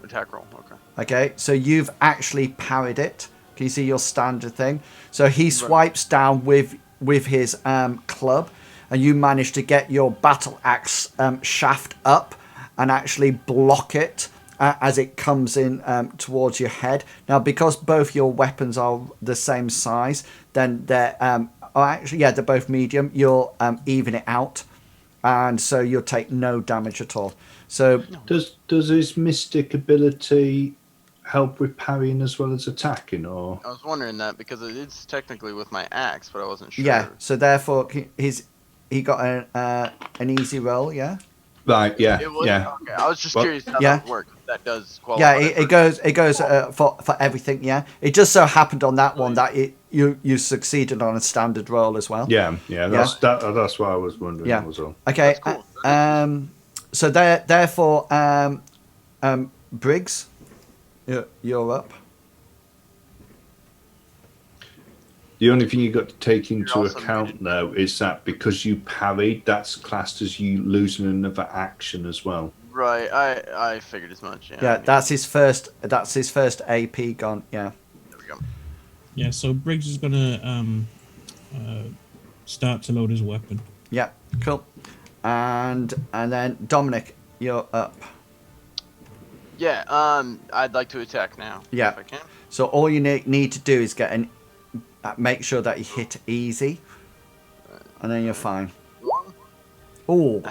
Attack roll, okay. Okay. So you've actually parried it. Can you see your standard thing? So he swipes down with his club, and you manage to get your battle axe shaft up and actually block it as it comes in towards your head. Now, because both your weapons are the same size, then they're they're both medium. You'll even it out, and so you'll take no damage at all. So does his mystic ability help with parrying as well as attacking, or? I was wondering that because it's technically with my axe, but I wasn't sure. yeah, so therefore he got an easy roll. Yeah. Right. Yeah. It was, Yeah. Okay, I was just Well, curious how yeah. that worked. That does qualify. Yeah, it goes for everything. Yeah, it just so happened on that one that you succeeded on a standard roll as well. Yeah. That's what I was wondering. Yeah. Was all. Okay. That's cool. So therefore, Briggs, you're up. The only thing you got to take into also account, muted. though, is that because you parried, that's classed as you losing another action as well. Right, I figured as much. Yeah. Yeah, that's his first. That's his first AP gone. Yeah. There we go. Yeah, so Briggs is gonna start to load his weapon. Yeah. Cool. And then Dominic, you're up. Yeah. I'd like to attack now. Yeah. If I can. So all you need to do is make sure that you hit easy, and then you're fine. Oh.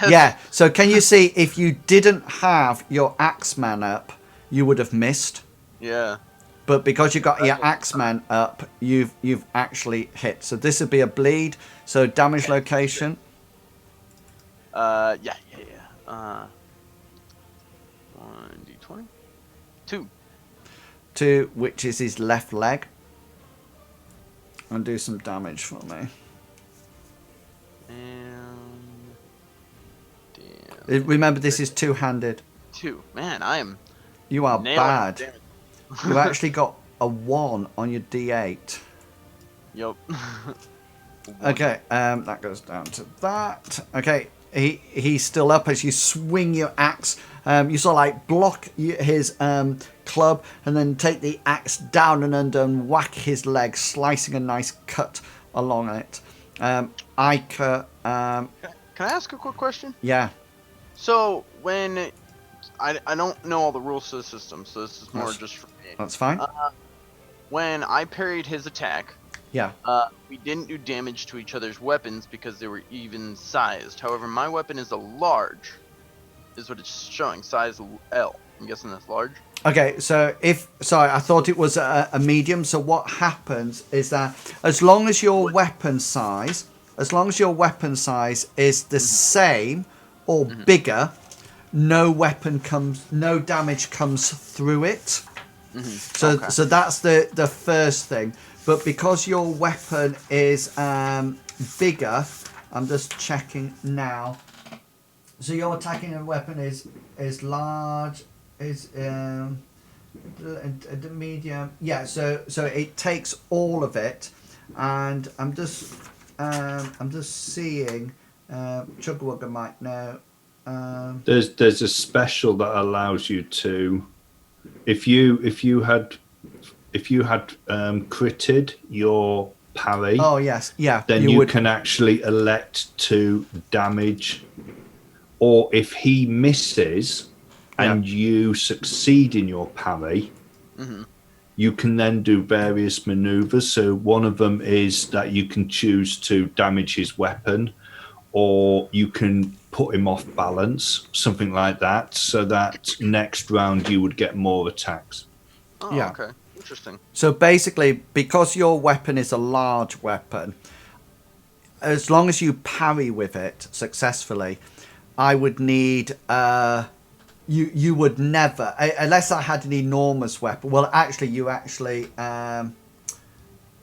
Yeah. So can you see if you didn't have your Axeman up, you would have missed. Yeah. But because you got your Axeman up, you've actually hit. So this would be a bleed. So damage location. Yeah. 1d20. 2. 2, which is his left leg. And do some damage for me. And damn. Remember, this is two-handed. 2. Man, I am. You are nailing bad. damage. You've actually got a 1 on your D8. Yup. Okay, that goes down to that. Okay, he's still up as you swing your axe. You sort of like block his club and then take the axe down and under and whack his leg, slicing a nice cut along it. Ica, Can I ask a quick question? yeah, So when I don't know all the rules to the system, so this is more That's- just for me. that's fine. When I parried his attack, Yeah, we didn't do damage to each other's weapons because they were even sized. However, my weapon is a large, is what it's showing, size L. I'm guessing that's large. okay, so I thought it was a medium. So what happens is that as long as your weapon size is the same or bigger, no damage comes through it. So that's the first thing. But because your weapon is bigger, I'm just checking now. So your attacking weapon is large, is medium. Yeah. So it takes all of it, and I'm just seeing. Chugwugger might know. There's a special that allows you to, if you had critted your parry, Oh yes, yeah. then you can actually elect to damage, or if he misses and you succeed in your parry, you can then do various maneuvers. So one of them is that you can choose to damage his weapon, or you can put him off balance, something like that, so that next round you would get more attacks. Oh, Yeah. okay. Interesting. So basically, because your weapon is a large weapon, as long as you parry with it successfully, I would need you would never, unless I had an enormous weapon. Well, actually,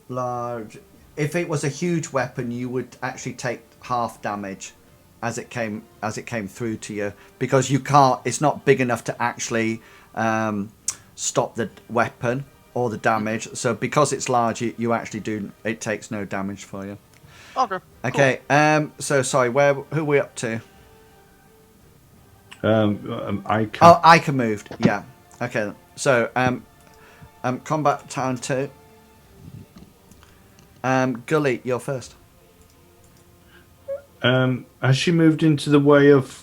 large. If it was a huge weapon, you would actually take half damage as it came through to you, because you can't. It's not big enough to actually stop the weapon or the damage. So because it's large, you actually do. It takes no damage for you. Okay. Okay. So sorry. Who are we up to? I can. Oh, Ica moved. Yeah. Okay. So combat town 2. Gully, you're first. Has she moved into the way of?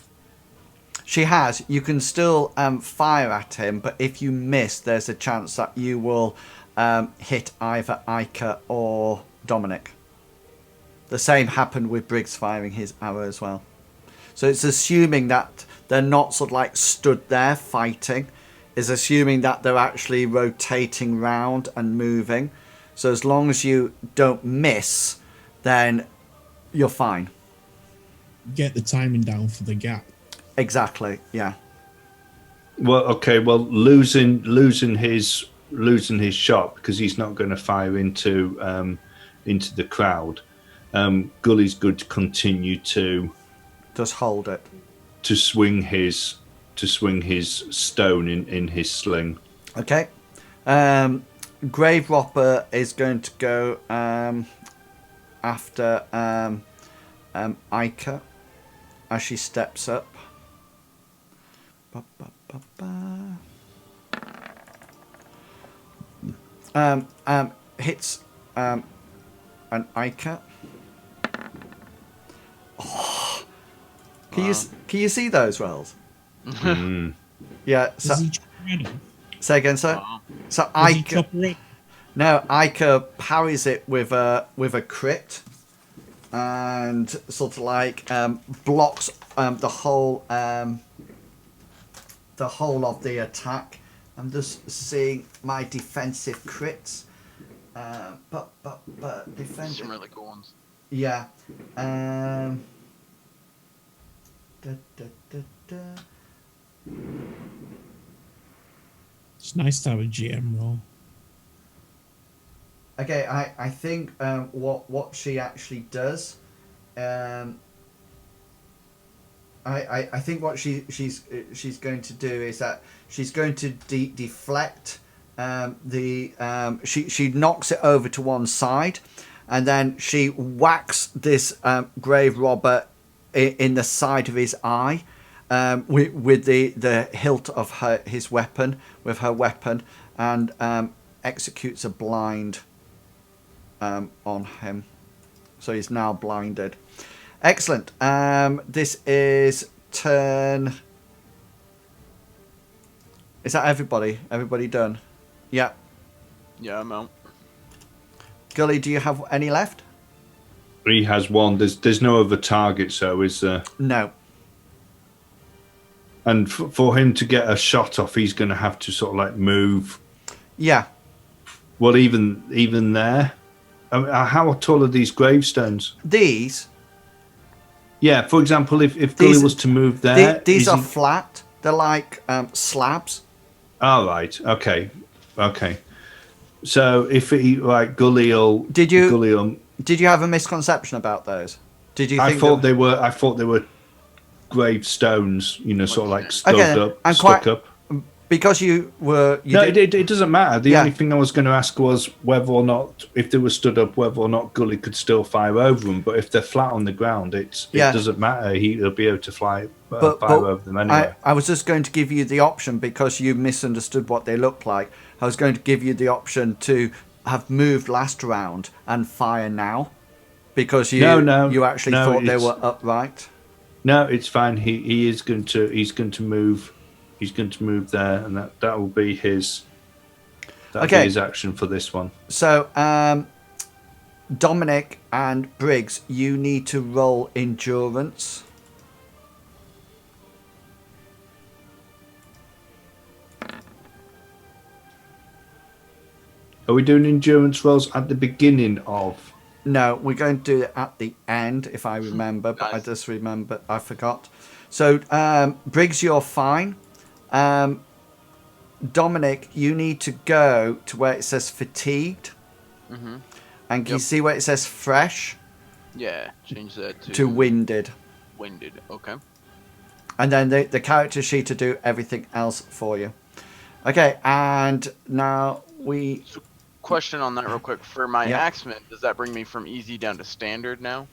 She has. You can still fire at him, but if you miss, there's a chance that you will hit either Ica or Dominic. The same happened with Briggs firing his arrow as well. So it's assuming that they're not sort of like stood there fighting. It's assuming that they're actually rotating round and moving. So as long as you don't miss, then you're fine. Get the timing down for the gap. Exactly, yeah. Well, okay. Well, losing his shot because he's not going to fire into the crowd. Gully's good to continue to Just hold it. to swing his stone in his sling. Okay. Grave Robber is going to go after Ica as she steps up. Ba, ba, ba, ba. Hits an Ica. Oh. Can you see those rolls? Yeah. So, Does he chop red off? say again, sir. So Does he Ica. chop red? No, Ica parries it with a crit, and sort of like blocks the whole of the attack. I'm just seeing my defensive crits, but defensive. Some really cool ones. Yeah. Da, da, da, da. It's nice to have a GM roll. Okay, I think what she actually does, I think what she's going to do is that she's going to deflect she knocks it over to one side, and then she whacks this grave robber in the side of his eye with the hilt of his weapon with her weapon, and executes a blind on him, so he's now blinded. Excellent. This is turn. Is that everybody? Everybody done? Yeah. Yeah, I'm out. Gully, do you have any left? He has one. There's no other target, so is there? No. And for him to get a shot off, he's going to have to sort of like move. Yeah. Well, even there. I mean, how tall are these gravestones? These. Yeah, for example, if Gully was to move there, these are flat. They're like slabs. All right. Okay. So if he like Gully will, Did you have a misconception about those? Did you? I thought they were gravestones. You know, sort of like stuck up. Because you were. It doesn't matter. The only thing I was going to ask was whether or not, if they were stood up, whether or not Gully could still fire over them. But if they're flat on the ground, it doesn't matter. He'll be able to fire over them anyway. I was just going to give you the option because you misunderstood what they looked like. I was going to give you the option to have moved last round and fire now, because you actually thought they were upright. No, it's fine. He's going to move. He's going to move there, and that will be his. That'll be his action for this one. So, Dominic and Briggs, you need to roll endurance. Are we doing endurance rolls at the beginning of? No, we're going to do it at the end, if I remember. But I just remember I forgot. So, Briggs, you're fine. Dominic, you need to go to where it says fatigued. Mm-hmm. And can you see where it says fresh? Yeah, change that to winded. Winded, okay. And then the character sheet to do everything else for you. Okay, and now we... So, question on that real quick. For my axeman, does that bring me from easy down to standard now?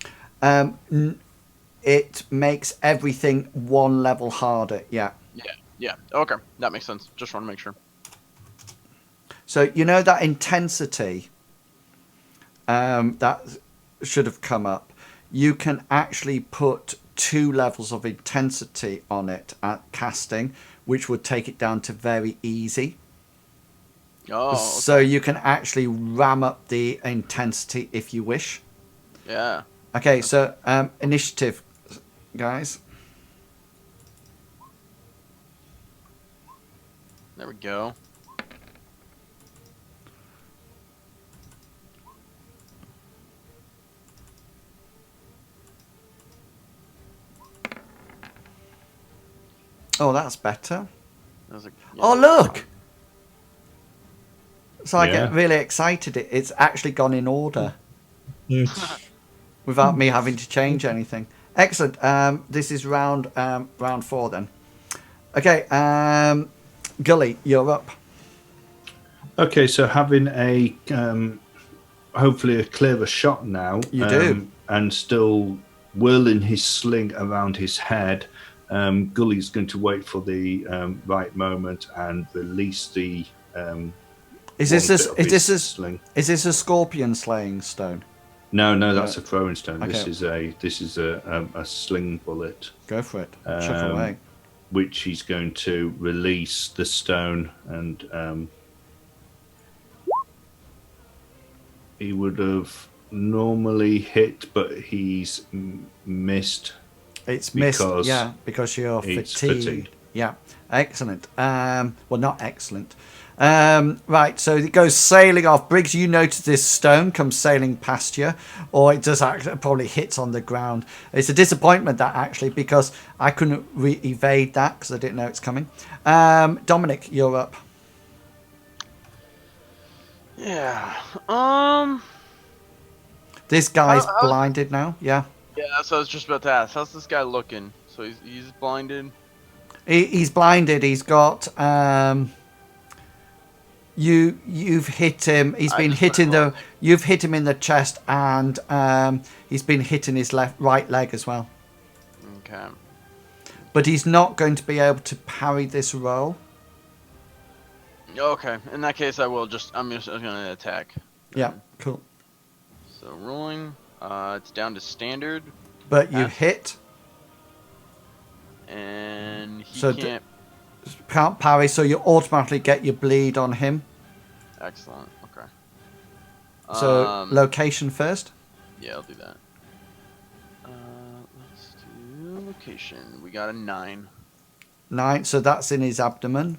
It makes everything one level harder, yeah. Yeah, okay. That makes sense. Just want to make sure. So, you know that intensity that should have come up. you can actually put 2 levels of intensity on it at casting, which would take it down to very easy. Oh, So you can actually ram up the intensity if you wish. yeah. Okay, so initiative, guys. There we go. Oh, that's better. That was Oh, look! So I get Yeah. really excited. It's actually gone in order without me having to change anything. Excellent. This is round 4 then. Okay, Gully, you're up. Okay, so having a hopefully a clearer shot now. You do. And still whirling his sling around his head. Gully's going to wait for the right moment and release the. Is this sling? is this a scorpion slaying stone? No, that's a throwing stone. Okay. This is a sling bullet. Go for it. Chuck away. Which he's going to release the stone, and he would have normally hit, but he's missed. It's missed, because yeah, because you're it's fatigued. fatigued. Yeah, excellent. Well, not excellent. Right, so it goes sailing off. Briggs, you notice this stone comes sailing past you, or it does actually probably hits on the ground. It's a disappointment that actually, because I couldn't evade that because I didn't know it's coming. Dominic, you're up. Yeah. This guy's blinded now. Yeah, Yeah, that's what I was just about to ask. How's this guy looking? So he's blinded. he's blinded. He's got. You've hit him. He's been hitting the. You've hit him in the chest, and he's been hitting his right leg as well. Okay. But he's not going to be able to parry this roll. Okay. In that case, I'm just gonna attack. Yeah, cool. So rolling. It's down to standard, But you hit, and he So can't. parry, so you automatically get your bleed on him. Excellent. Okay. So location first. Yeah, I'll do that. Let's do location. We got a 9. 9, so that's in his abdomen.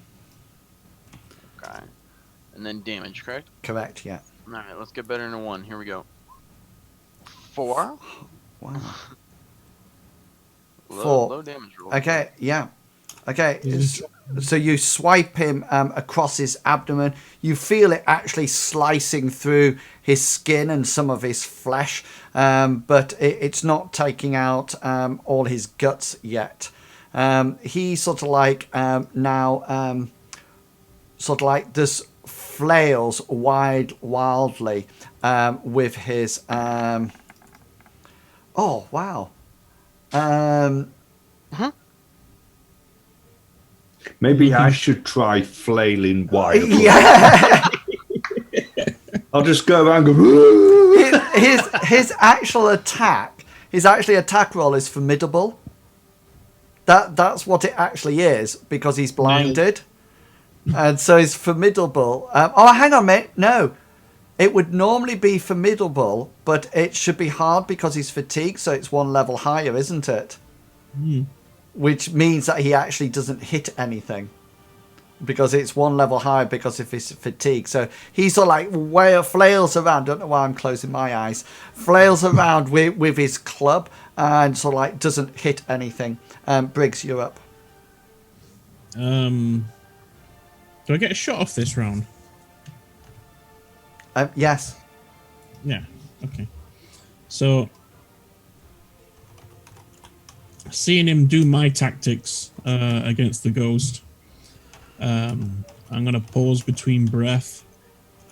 Okay. And then damage, correct? Correct, yeah. All right, let's get better than a 1. Here we go. 4. Wow. Low damage roll. Okay, yeah. Okay, so you swipe him across his abdomen. You feel it actually slicing through his skin and some of his flesh, but it's not taking out all his guts yet. He sort of like now sort of like just flails wildly with his. Oh wow. Maybe I should try flailing wildly. Yeah. I'll just go around and go. his actual attack, his actually attack roll is formidable. That's what it actually is, because he's blinded, and so he's formidable. Oh, hang on, mate. No, it would normally be formidable, but it should be hard because he's fatigued, so it's 1 level higher, isn't it? Which means that he actually doesn't hit anything, because it's 1 level higher because of his fatigue. So he's sort of like flails around. Don't know why I'm closing my eyes. Flails around with his club and sort of like doesn't hit anything. Briggs, you're up. Do I get a shot off this round? Yes. Yeah. Okay. So, seeing him do my tactics against the ghost, I'm gonna pause between breath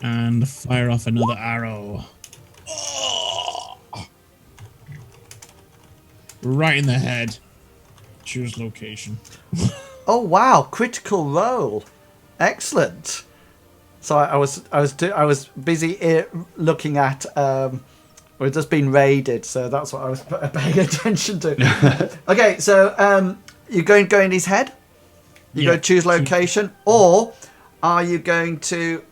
and fire off another arrow. Oh! Right in the head. Choose location. Oh wow! Critical roll. Excellent. So I was busy looking at We've just been raided, so that's what I was paying attention to. Okay, so you're going to go in his head? You're going to choose location? Or are you going to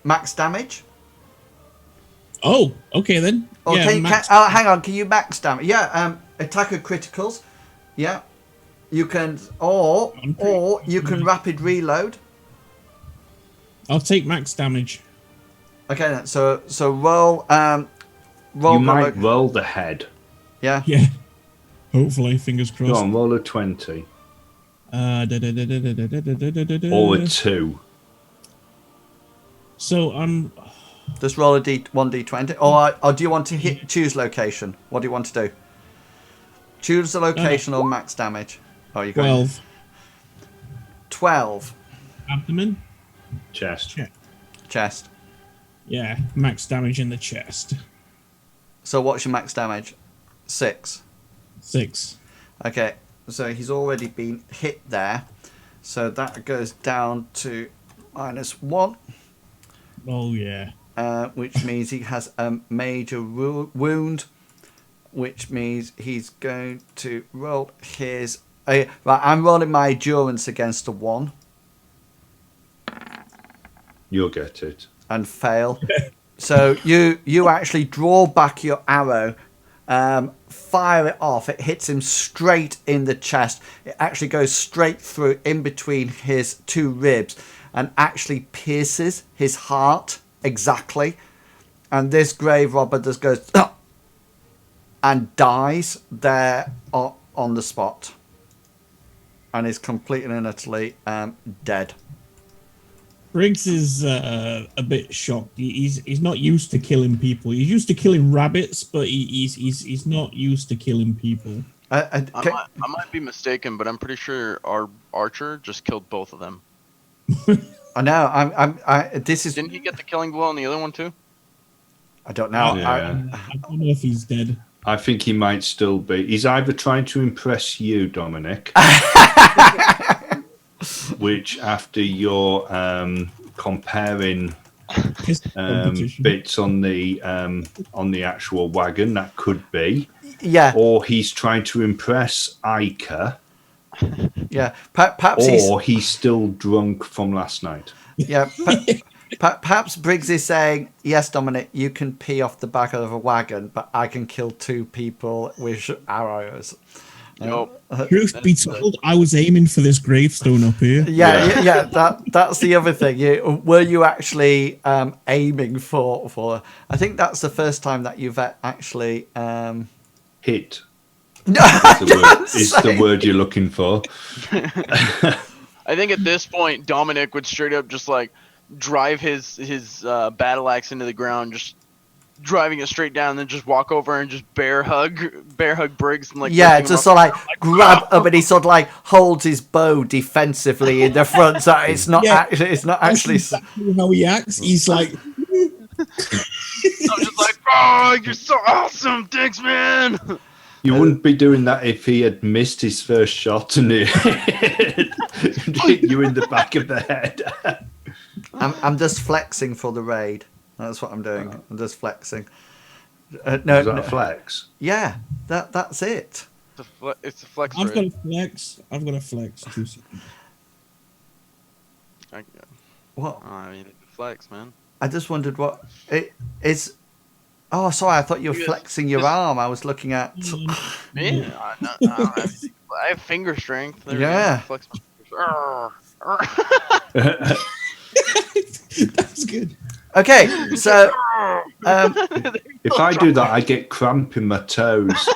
max damage? Oh, okay then. Or yeah, hang on, can you max damage? Yeah, attacker criticals. Yeah. You can, or you can rapid reload. I'll take max damage. Okay, then, so roll. You might roll the head. Yeah. Yeah. Hopefully, fingers crossed. Go on, roll a 20. Or Or a 2. So I'm. Just roll a d1d20, or do you want to choose location? What do you want to do? Choose the location or max damage. Oh, you 12. 12. Abdomen. Chest. Chest. Yeah, max damage in the chest. So what's your max damage? 6. 6. Okay, so he's already been hit there. So that goes down to -1. Oh yeah. Which means he has a major wound, which means he's going to roll his... right, I'm rolling my endurance against a 1. You'll get it. And fail. So you actually draw back your arrow, fire it off. It hits him straight in the chest. It actually goes straight through in between his 2 ribs and actually pierces his heart exactly. And this grave robber just goes and dies there on the spot. And is completely and utterly dead. Briggs is a bit shocked. He's not used to killing people. He's used to killing rabbits, but he's not used to killing people. I might be mistaken, but I'm pretty sure our archer just killed both of them. I know. This is. Didn't he get the killing blow on the other one too? I don't know. Yeah. I don't know if he's dead. I think he might still be. He's either trying to impress you, Dominic, which after your comparing bits on the actual wagon, that could be. Yeah. Or he's trying to impress Ica. Yeah. Perhaps he's still drunk from last night. Yeah. Perhaps Briggs is saying, yes, Dominic, you can pee off the back of a wagon, but I can kill 2 people with arrows. Nope. Truth be told, I was aiming for this gravestone up here. Yeah. That's the other thing. Were you actually aiming for? I think that's the first time that you've actually hit. No, is the word you're looking for. I think at this point, Dominic would straight up just like drive his battle axe into the ground, just driving it straight down, and then just walk over and just bear hug Briggs and like just sort of like grab him, and he sort of like holds his bow defensively in the front, so it's not actually exactly how he acts. He's like I'm just like, oh, you're so awesome, thanks, man. You wouldn't be doing that if he had missed his first shot and it hit you in the back of the head. I'm just flexing for the raid. That's what I'm doing. I'm just flexing. No, is that a flex? Yeah, that's it. It's a flex. I've got a flex. 2 seconds. What? I mean, flex, man. I just wondered what it is. Oh, sorry. I thought you were flexing your arm. I was looking at. Yeah, I have finger strength. There yeah. Flex That's good. Okay, so if I do that, I get cramp in my toes.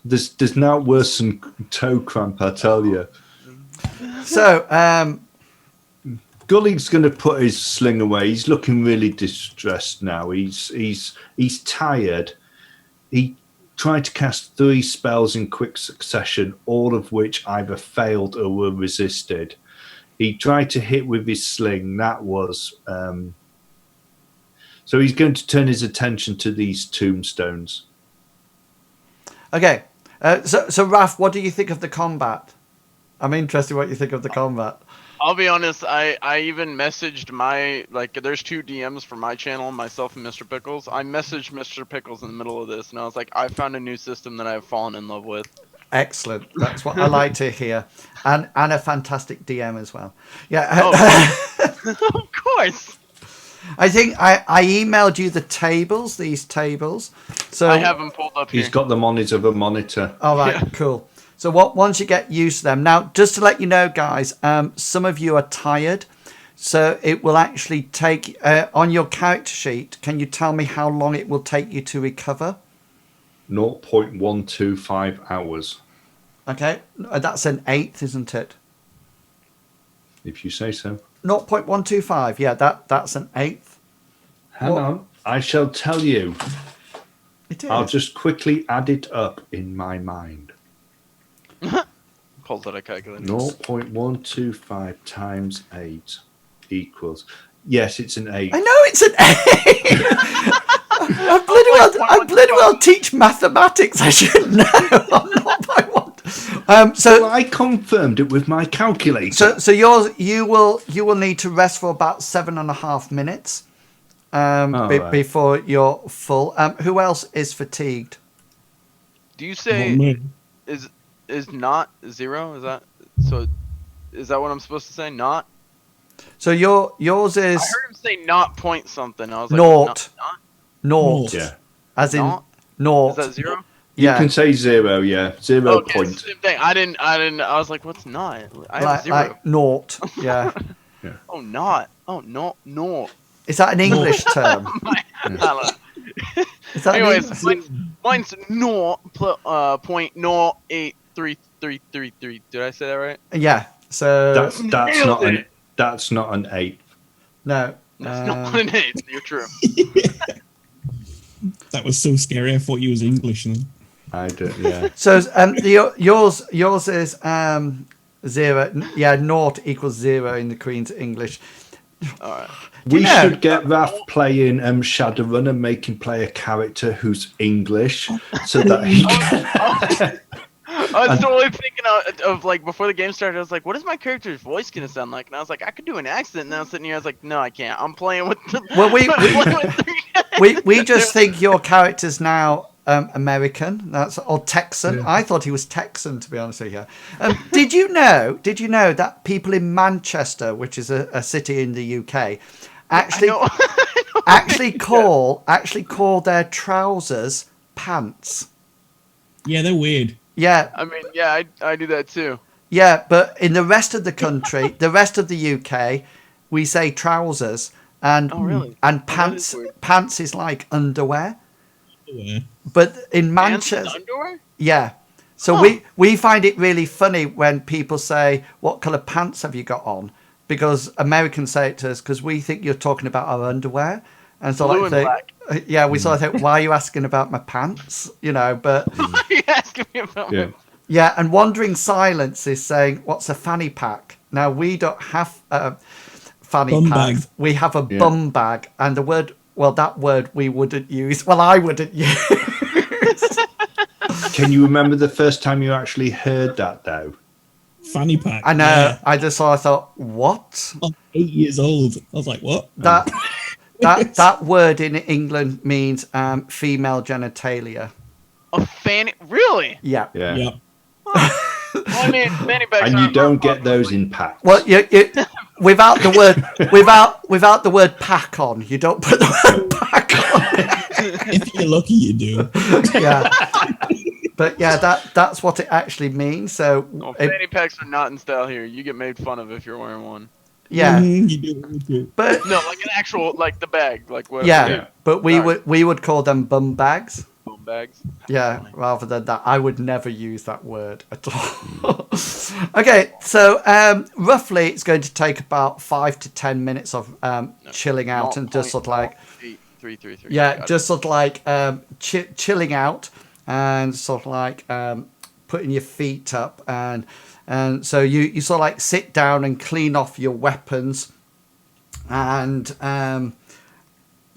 There's now worse than toe cramp, I tell you. So Gully's going to put his sling away. He's looking really distressed now. He's tired. He tried to cast 3 spells in quick succession, all of which either failed or were resisted. He tried to hit with his sling. That was so he's going to turn his attention to these tombstones. Okay, so Raph, what do you think of the combat? I'm interested in what you think of the combat. I'll be honest. I even messaged my There's two DMs for my channel, myself and Mr. Pickles. I messaged Mr. Pickles in the middle of this, and I was like, I found a new system that I've fallen in love with. Excellent. That's what I like to hear, and a fantastic DM as well. Yeah. Of course. I think I emailed you these tables. So I have them pulled up here. He's got them on his other monitor. all right, cool. So once you get used to them, now just to let you know, guys, some of you are tired, so it will actually take on your character sheet. Can you tell me how long it will take you to recover? 0.125 hours. Okay, that's an eighth, isn't it? If you say so. 0.125. Yeah, that's an eighth. Hang on. I shall tell you. It is. I'll just quickly add it up in my mind. Pulls out a calculator. 0.125 times 8 equals. Yes, it's an 8. I know it's an eight. I bloody well teach mathematics. I should know. I'm not by one. Well, I confirmed it with my calculator. So you will need to rest for about 7.5 minutes right. before you're full. Who else is fatigued? Do you say me. is not 0? Is that so? Is that what I'm supposed to say? Not. So yours is I heard him say not point something. I was like, naught. Not? Naught. Yeah. As in Naught? naught. Is that 0? You Yeah. can say 0, yeah. 0 Okay, point. same thing. I didn't. I was like, what's not? I have 0. Like naught. Yeah. Oh, not. Oh, no. Is that an English term? Is that an Anyways, English- mine's naught point naught 83333. Did I say that right? Yeah. So That's not an 8. no. That's not an 8. You're true. That was so scary. I thought you was English. Then. I do, yeah. So yours is 0. Yeah, naught equals 0 in the Queen's English. All right. We know- should get Raf playing Shadowrun and make him play a character who's English so that he can. I was totally thinking of like before the game started. I was like, "What is my character's voice gonna sound like?" And I was like, "I could do an accent." And I was sitting here. I was like, "No, I can't. I'm playing with the." Well, we we just think your character's now American. Or Texan. Yeah. I thought he was Texan, to be honest with you. Did you know that people in Manchester, which is a city in the UK, actually call their trousers pants? Yeah, they're weird. Yeah. I mean, yeah, I do that too. Yeah, but in the rest of the country, the rest of the UK, we say trousers, and Oh, really? and That pants. is weird. Pants is like underwear, Yeah. but in Pants Manchester, and underwear? yeah. So Huh. we find it really funny when people say, "What colour pants have you got on?" Because Americans say it to us because we think you're talking about our underwear, and so Blue like and think, yeah, we sort of think, "Why are you asking about my pants?" You know, but. Why are you asking me about Yeah. my- Yeah, and Wandering Silence is saying, "What's a fanny pack?" Now we don't have fanny Bum packs. bag. We have a Yeah. bum bag, and that word we wouldn't use. Well, I wouldn't use. Can you remember the first time you actually heard that, though? Fanny pack. I know. Yeah. I just thought, what? I'm 8 years old. I was like, what? That word in England means female genitalia. A fanny? Really? Yeah. Yeah. Yeah. Well, I mean, fanny bags. And you aren't- don't get those in packs. Well, you without the word pack on, you don't put the word pack on. If you're lucky, you do. Yeah. But yeah, that's what it actually means. So No, it- fanny packs are not in style here. You get made fun of if you're wearing one. yeah, You do. but No, like an actual, like the bag, like what? yeah, Yeah. but Sorry. we would call them bum bags. Bum bags. Yeah, rather than that, I would never use that word at all. Okay, so roughly it's going to take about 5 to 10 minutes of chilling out and just sort of like 0.333. yeah, Got it. just sort of like chilling out and sort of like putting your feet up and so you sort of like sit down and clean off your weapons and sort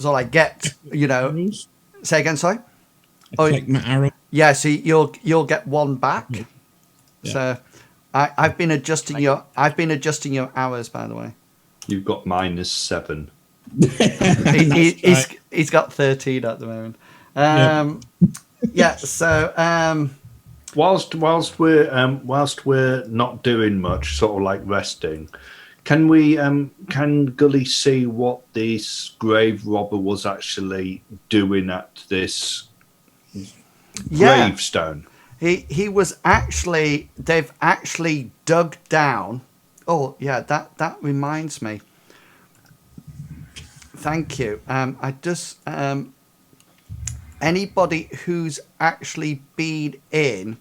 of like get Arrows. say again, sorry. I collect my arrow. Yeah, so you'll get one back. Yeah. So I've been adjusting your hours, by the way. You've got -7. He's got 13 at the moment. Yeah. So Whilst we're not doing much, sort of like resting, can Gully see what this grave robber was actually doing at this gravestone? He was actually, they've actually dug down. Oh yeah, that reminds me. Thank you. I just anybody who's actually been in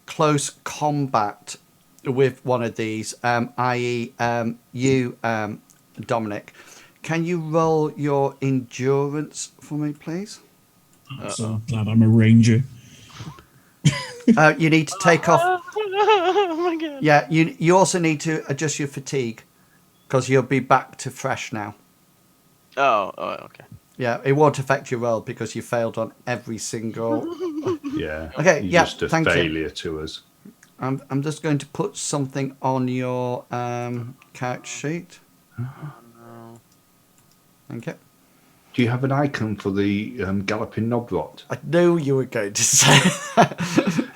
close combat with one of these, i.e., you, Dominic, can you roll your endurance for me, please? I'm so glad I'm a ranger. You need to take off. Oh my god. Yeah, you also need to adjust your fatigue because you'll be back to fresh now. Oh, okay. Yeah, it won't affect your roll because you failed on every single. Yeah. Okay, You're yeah, just a thank you. failure to us. I'm just going to put something on your couch sheet. Oh no. Thank you. Do you have an icon for the galloping knobwort? I knew you were going to say that.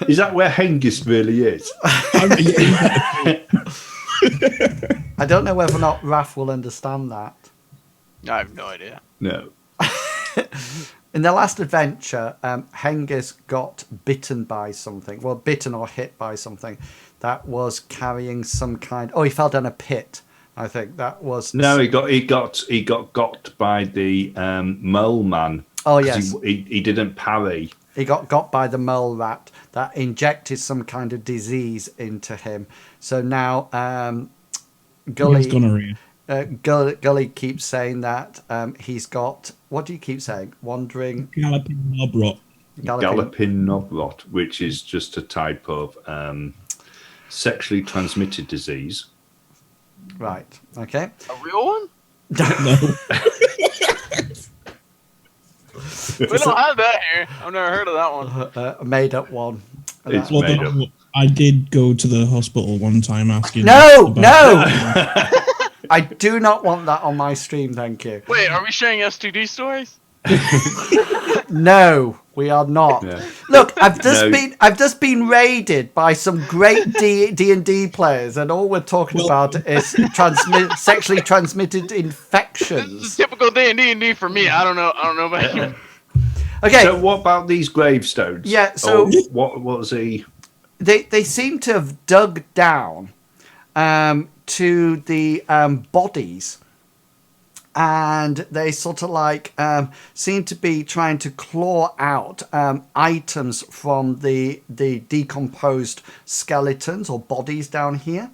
Is that where Hengist really is? I don't know whether or not Raph will understand that. I have no idea. No. In the last adventure, Hengist got bitten by something. Well, bitten or hit by something that was carrying some kind. Oh, he fell down a pit. I think that was. No, he got by the mole man. Oh yes, he didn't parry. he got by the mole rat that injected some kind of disease into him. So now Gully. He's gonorrhea. Gully keeps saying that he's got. What do you keep saying? Wandering. Galloping knobrot. Galloping knobrot, which is just a type of sexually transmitted disease. Right. Okay. A real one? No. We don't have that here. I've never heard of that one. A made up one. It's Well, made up. I did go to the hospital one time asking. No, about- no. I do not want that on my stream. Thank you. Wait, are we sharing STD stories? No, we are not. Yeah. Look, I've just No. been raided by some great D&D players, and all we're talking about is sexually transmitted This is infections. typical D&D for me. I don't know about you. Okay, So what about these gravestones? Yeah, so- Or what was he? they seem to have dug down to the bodies, and they sort of like seem to be trying to claw out items from the decomposed skeletons or bodies down here.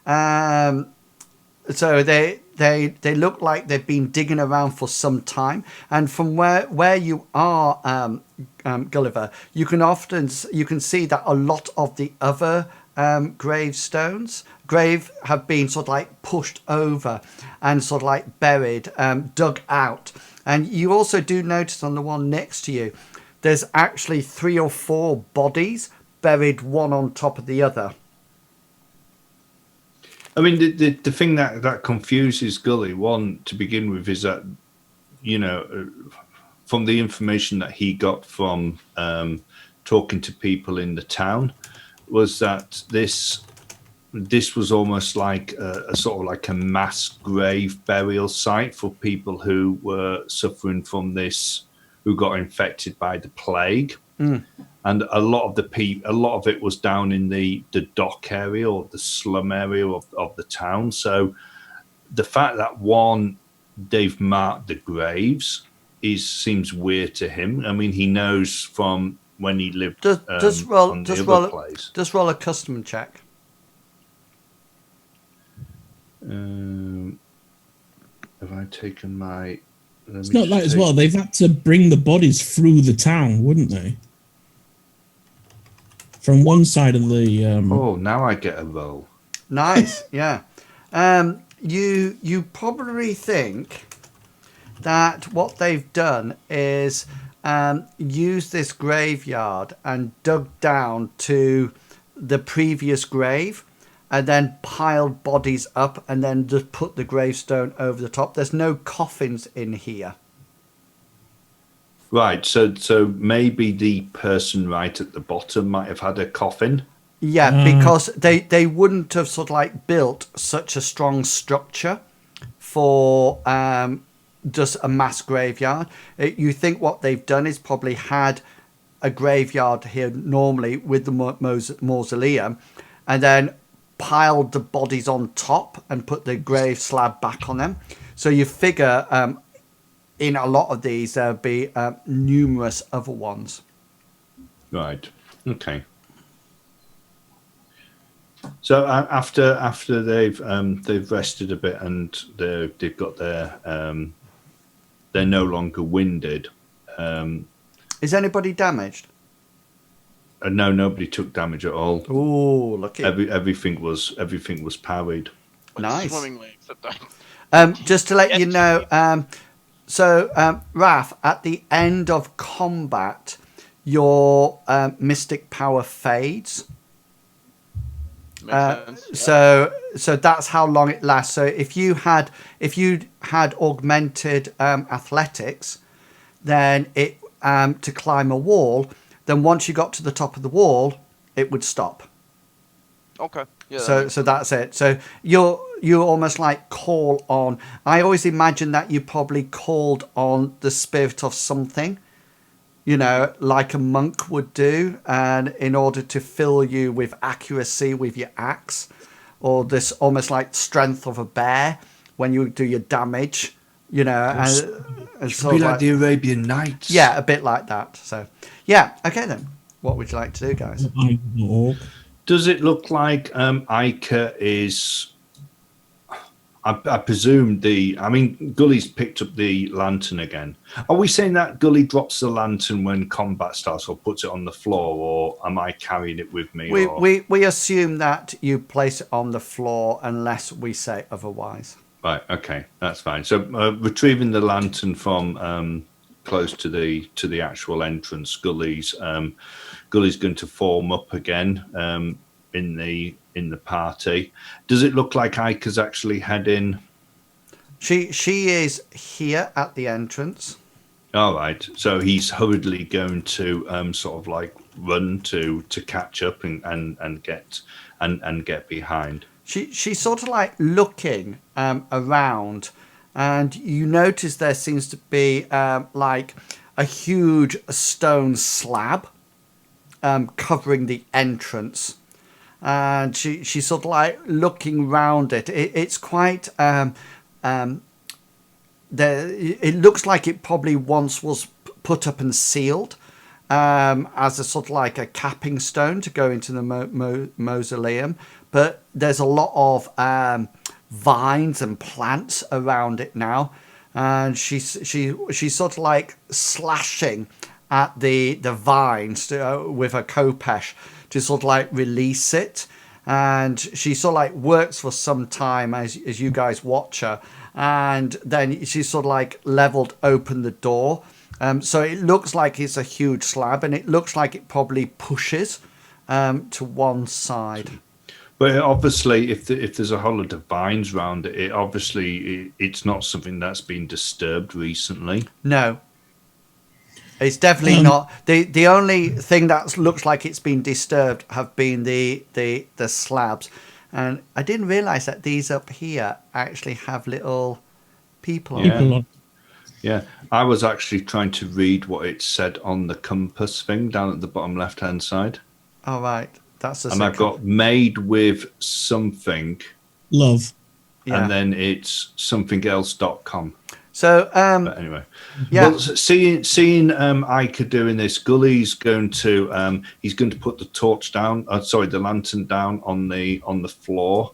So they look like they've been digging around for some time, and from where you are, Gulliver, you can see that a lot of the other gravestones have been sort of like pushed over and sort of like buried, dug out. And you also do notice on the one next to you, there's actually 3 or 4 bodies buried one on top of the other. I mean, the thing that confuses Gully, one, to begin with, is that, from the information that he got from talking to people in the town, was that this was almost like a sort of like a mass grave burial site for people who were suffering from this, who got infected by the plague. And a lot of it was down in the dock area or the slum area of the town. So the fact that they've marked the graves seems weird to him. I mean, he knows from when he lived on the other place. Just roll a custom check. Have I taken my? It's not like as well. They've had to bring the bodies through the town, wouldn't they? From one side of the. Oh, now I get a roll. Nice, yeah. You probably think that what they've done is use this graveyard and dug down to the previous grave, and then piled bodies up, and then just put the gravestone over the top. There's no coffins in here. Right. So maybe the person right at the bottom might have had a coffin. Yeah, because they wouldn't have sort of like built such a strong structure for just a mass graveyard. You think what they've done is probably had a graveyard here normally with the mausoleum, and then piled the bodies on top and put the grave slab back on them. So you figure in a lot of these there'll be numerous other ones. Right. Okay. So after they've rested a bit and they've got their they're no longer winded. Is anybody damaged? No, nobody took damage at all. Oh, lucky. Everything was parried. Nice. Swimmingly, except I. Just to let you know, so Raph, at the end of combat, your mystic power fades. So that's how long it lasts. So if you had augmented athletics, then it to climb a wall, then once you got to the top of the wall, it would stop. Okay. Yeah. So that's it. So you almost like call on. I always imagine that you probably called on the spirit of something, like a monk would do, and in order to fill you with accuracy with your axe, or this almost like strength of a bear when you do your damage, and sort be of like the Arabian Nights. Yeah, a bit like that. So, yeah, okay then. What would you like to do, guys? Does it look like Ica is? I presume Gully's picked up the lantern again. Are we saying that Gully drops the lantern when combat starts, or puts it on the floor, or am I carrying it with me? We assume that you place it on the floor unless we say otherwise. Right. Okay, that's fine. So retrieving the lantern from close to the actual entrance, Gully's going to form up again in the party. Does it look like Ica's actually heading? She is here at the entrance. All right. So he's hurriedly going to sort of like run to catch up and get behind. She's sort of like looking around, and you notice there seems to be like a huge stone slab covering the entrance. And she's sort of like looking round it. It's quite it looks like it probably once was put up and sealed as a sort of like a capping stone to go into the mausoleum. But there's a lot of vines and plants around it now, and she's sort of like slashing at the vines with her khopesh to sort of like release it, and she sort of like works for some time as you guys watch her, and then she sort of like leveled open the door, so it looks like it's a huge slab, and it looks like it probably pushes to one side. But obviously, if there's a whole lot of vines around it, it's not something that's been disturbed recently. No. It's definitely not. The only thing that looks like it's been disturbed have been the slabs. And I didn't realise that these up here actually have little people on them. Yeah, I was actually trying to read what it said on the compass thing down at the bottom left-hand side. All right. That's and I've got made with something. Love. And then it's somethingelse.com. So, but anyway, well, seeing Ica doing this, Gully's going to he's going to put the torch down. The lantern down on the floor,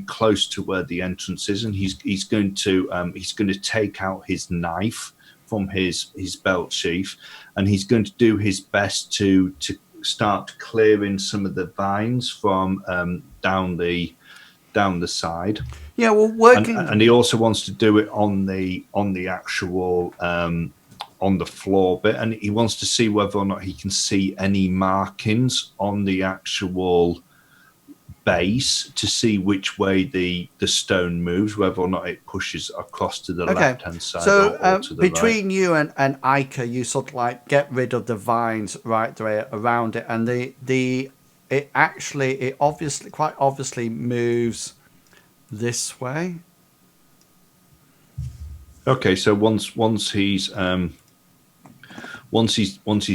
close to where the entrance is, and he's going to take out his knife from his belt sheath, and he's going to do his best to start clearing some of the vines from down the side. Yeah, well, working, and he also wants to do it on the actual on the floor bit, and he wants to see whether or not he can see any markings on the actual base to see which way the stone moves, whether or not it pushes across to the left-hand side or to the between right. you and Ica, you sort of like get rid of the vines right there around it, and it obviously quite obviously moves this way. Okay, so once he's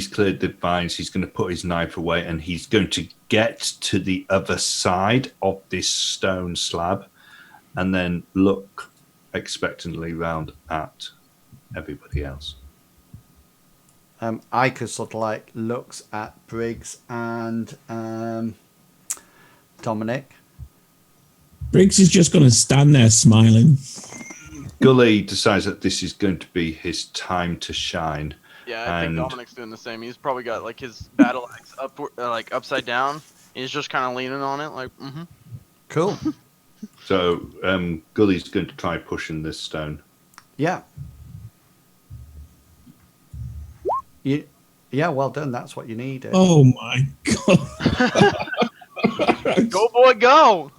cleared the vines, he's going to put his knife away, and he's going to get to the other side of this stone slab, and then look expectantly round at everybody else. Ica sort of like looks at Briggs and Dominic. Briggs is just going to stand there smiling. Gully decides that this is going to be his time to shine. Yeah, I think Dominic's doing the same. He's probably got like his battle axe like upside down. He's just kind of leaning on it, like. Mm-hmm. Cool. So Gully's going to try pushing this stone. Yeah. Yeah, well done. That's what you needed. Oh my god! Go boy, go!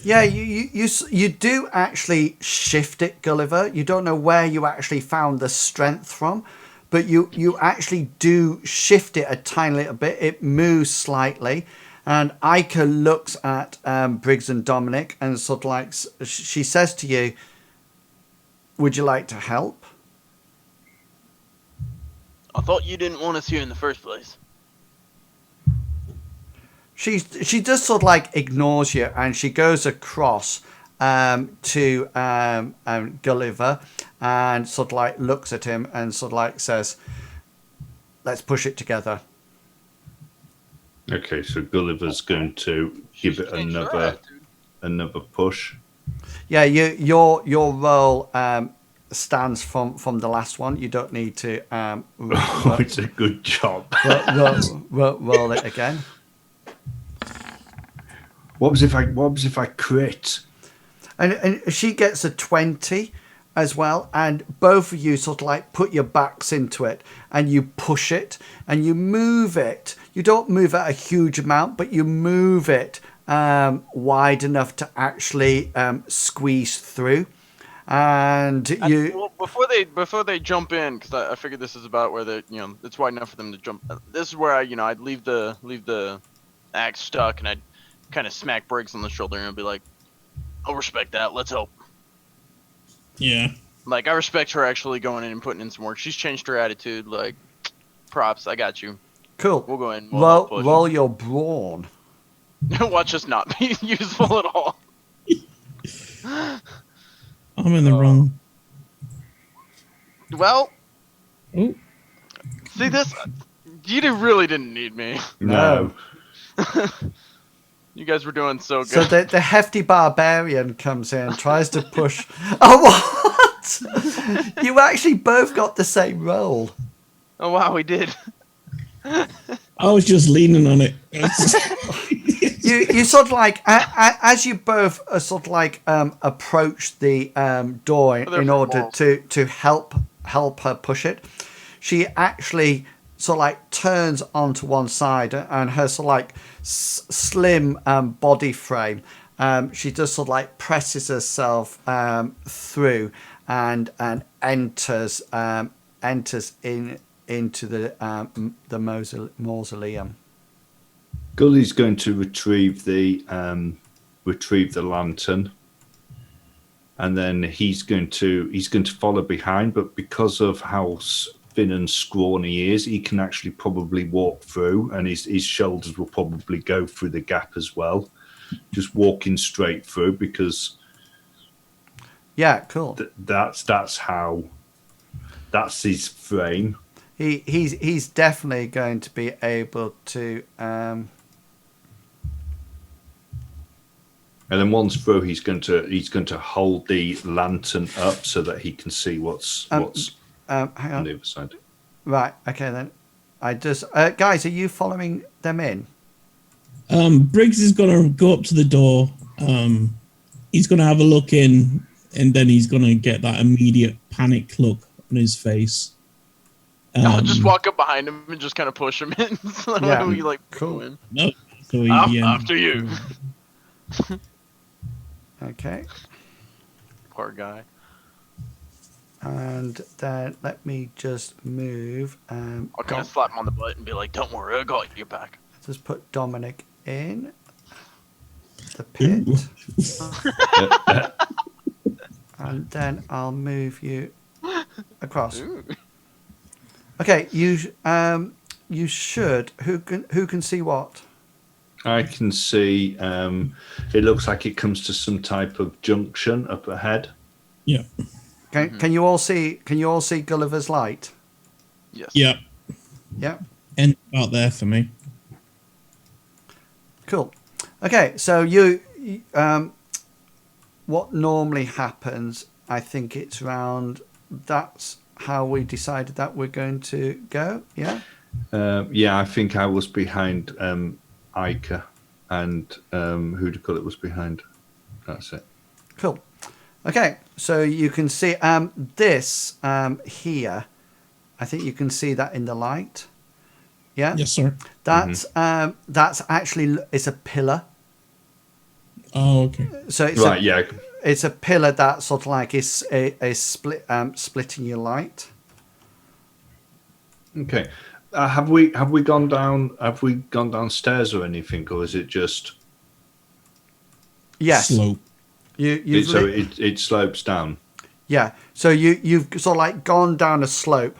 Yeah, you do actually shift it, Gulliver. You don't know where you actually found the strength from, but you actually do shift it a tiny little bit. It moves slightly, and Ica looks at Briggs and Dominic and sort of like she says to you, "Would you like to help?" I thought you didn't want us here in the first place. She just sort of like ignores you, and she goes across to Gulliver and sort of like looks at him and sort of like says, "Let's push it together." Okay, so Gulliver's going to give it another push. Yeah, your roll stands from the last one. You don't need to It's a good job. roll it again. What was if I crit? And she gets a 20 as well, and both of you sort of like put your backs into it, and you push it, and you move it. You don't move it a huge amount, but you move it wide enough to actually squeeze through. And well, before they jump in, because I figured this is about where it's wide enough for them to jump. This is where I'd leave the axe stuck, and I'd kind of smack Briggs on the shoulder and be like, "I'll respect that. Let's help." Yeah. Like, I respect her actually going in and putting in some work. She's changed her attitude. Like, props. I got you. Cool. We'll go in. Roll your brawn. Watch us not be useful at all. I'm in the wrong. Well, Oh. see this? You really didn't need me. No. You guys were doing so good. So the hefty barbarian comes in, tries to push. Oh, what? You actually both got the same roll. Oh wow, we did. I was just leaning on it. You sort of like as you both sort of like approach the door in order to help her push it. She actually sort of like turns onto one side, and her sort of like slim body frame, she just sort of like presses herself through and enters into the mausoleum. Gully's going to retrieve the lantern, and then he's going to follow behind. But because of how thin and scrawny he is, he can actually probably walk through, and his shoulders will probably go through the gap as well, just walking straight through. Because yeah, cool. That's his frame. He's definitely going to be able to. And then once through, he's going to hold the lantern up so that he can see what's hang on. on the other side. Right. Okay then. I just guys, are you following them in? Briggs is gonna go up to the door. He's gonna have a look in. and then he's gonna get that immediate panic look on his face. I'll just walk up behind him and just kind of push him in. So Yeah. we like Cool. go in. No, so he, After you. Okay. Poor guy. And then let me just move. I'll kind of slap him on the butt and be like, "Don't worry, I got your back." Just put Dominic in the pit. And then I'll move you across. Ooh. Okay, you should. Who can see what? I can see. It looks like it comes to some type of junction up ahead. Yeah. Can you all see? Can you all see Gulliver's Light? Yes. Yeah. Yeah. End out there for me. Cool. Okay, so what normally happens? I think it's round. That's how we decided that we're going to go. Yeah. Yeah, I think I was behind Ica, and who do you call it was behind? That's it. Cool. Okay, so you can see this here. I think you can see that in the light. Yeah. Yes, sir. That's actually it's a pillar. Oh, okay. So it's Right. Yeah. it's a pillar that sort of like is a splitting your light. Okay. Have we gone down? Have we gone downstairs or anything, or is it just? Yes. Slope. It slopes down. Yeah. So you've sort of like gone down a slope,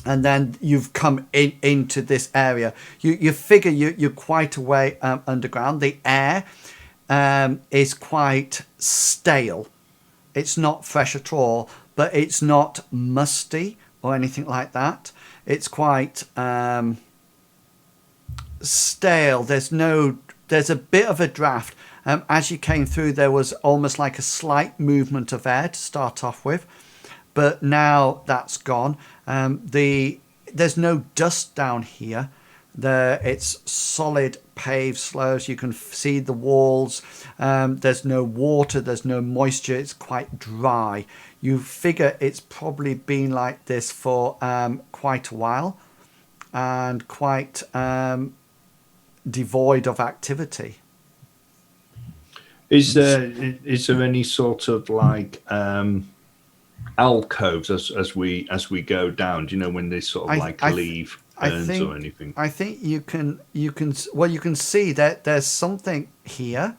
and then you've come into this area. You figure you're quite a way underground. The air is quite stale. It's not fresh at all, but it's not musty or anything like that. It's quite stale. There's a bit of a draft. As you came through, there was almost like a slight movement of air to start off with, but now that's gone. There's no dust down here. It's solid paved slopes. You can see the walls. There's no water. There's no moisture. It's quite dry. You figure it's probably been like this for quite a while, and quite devoid of activity. Is there any sort of like alcoves as we go down? Do you know when they sort of leave urns or anything? I think you can see that there's something here.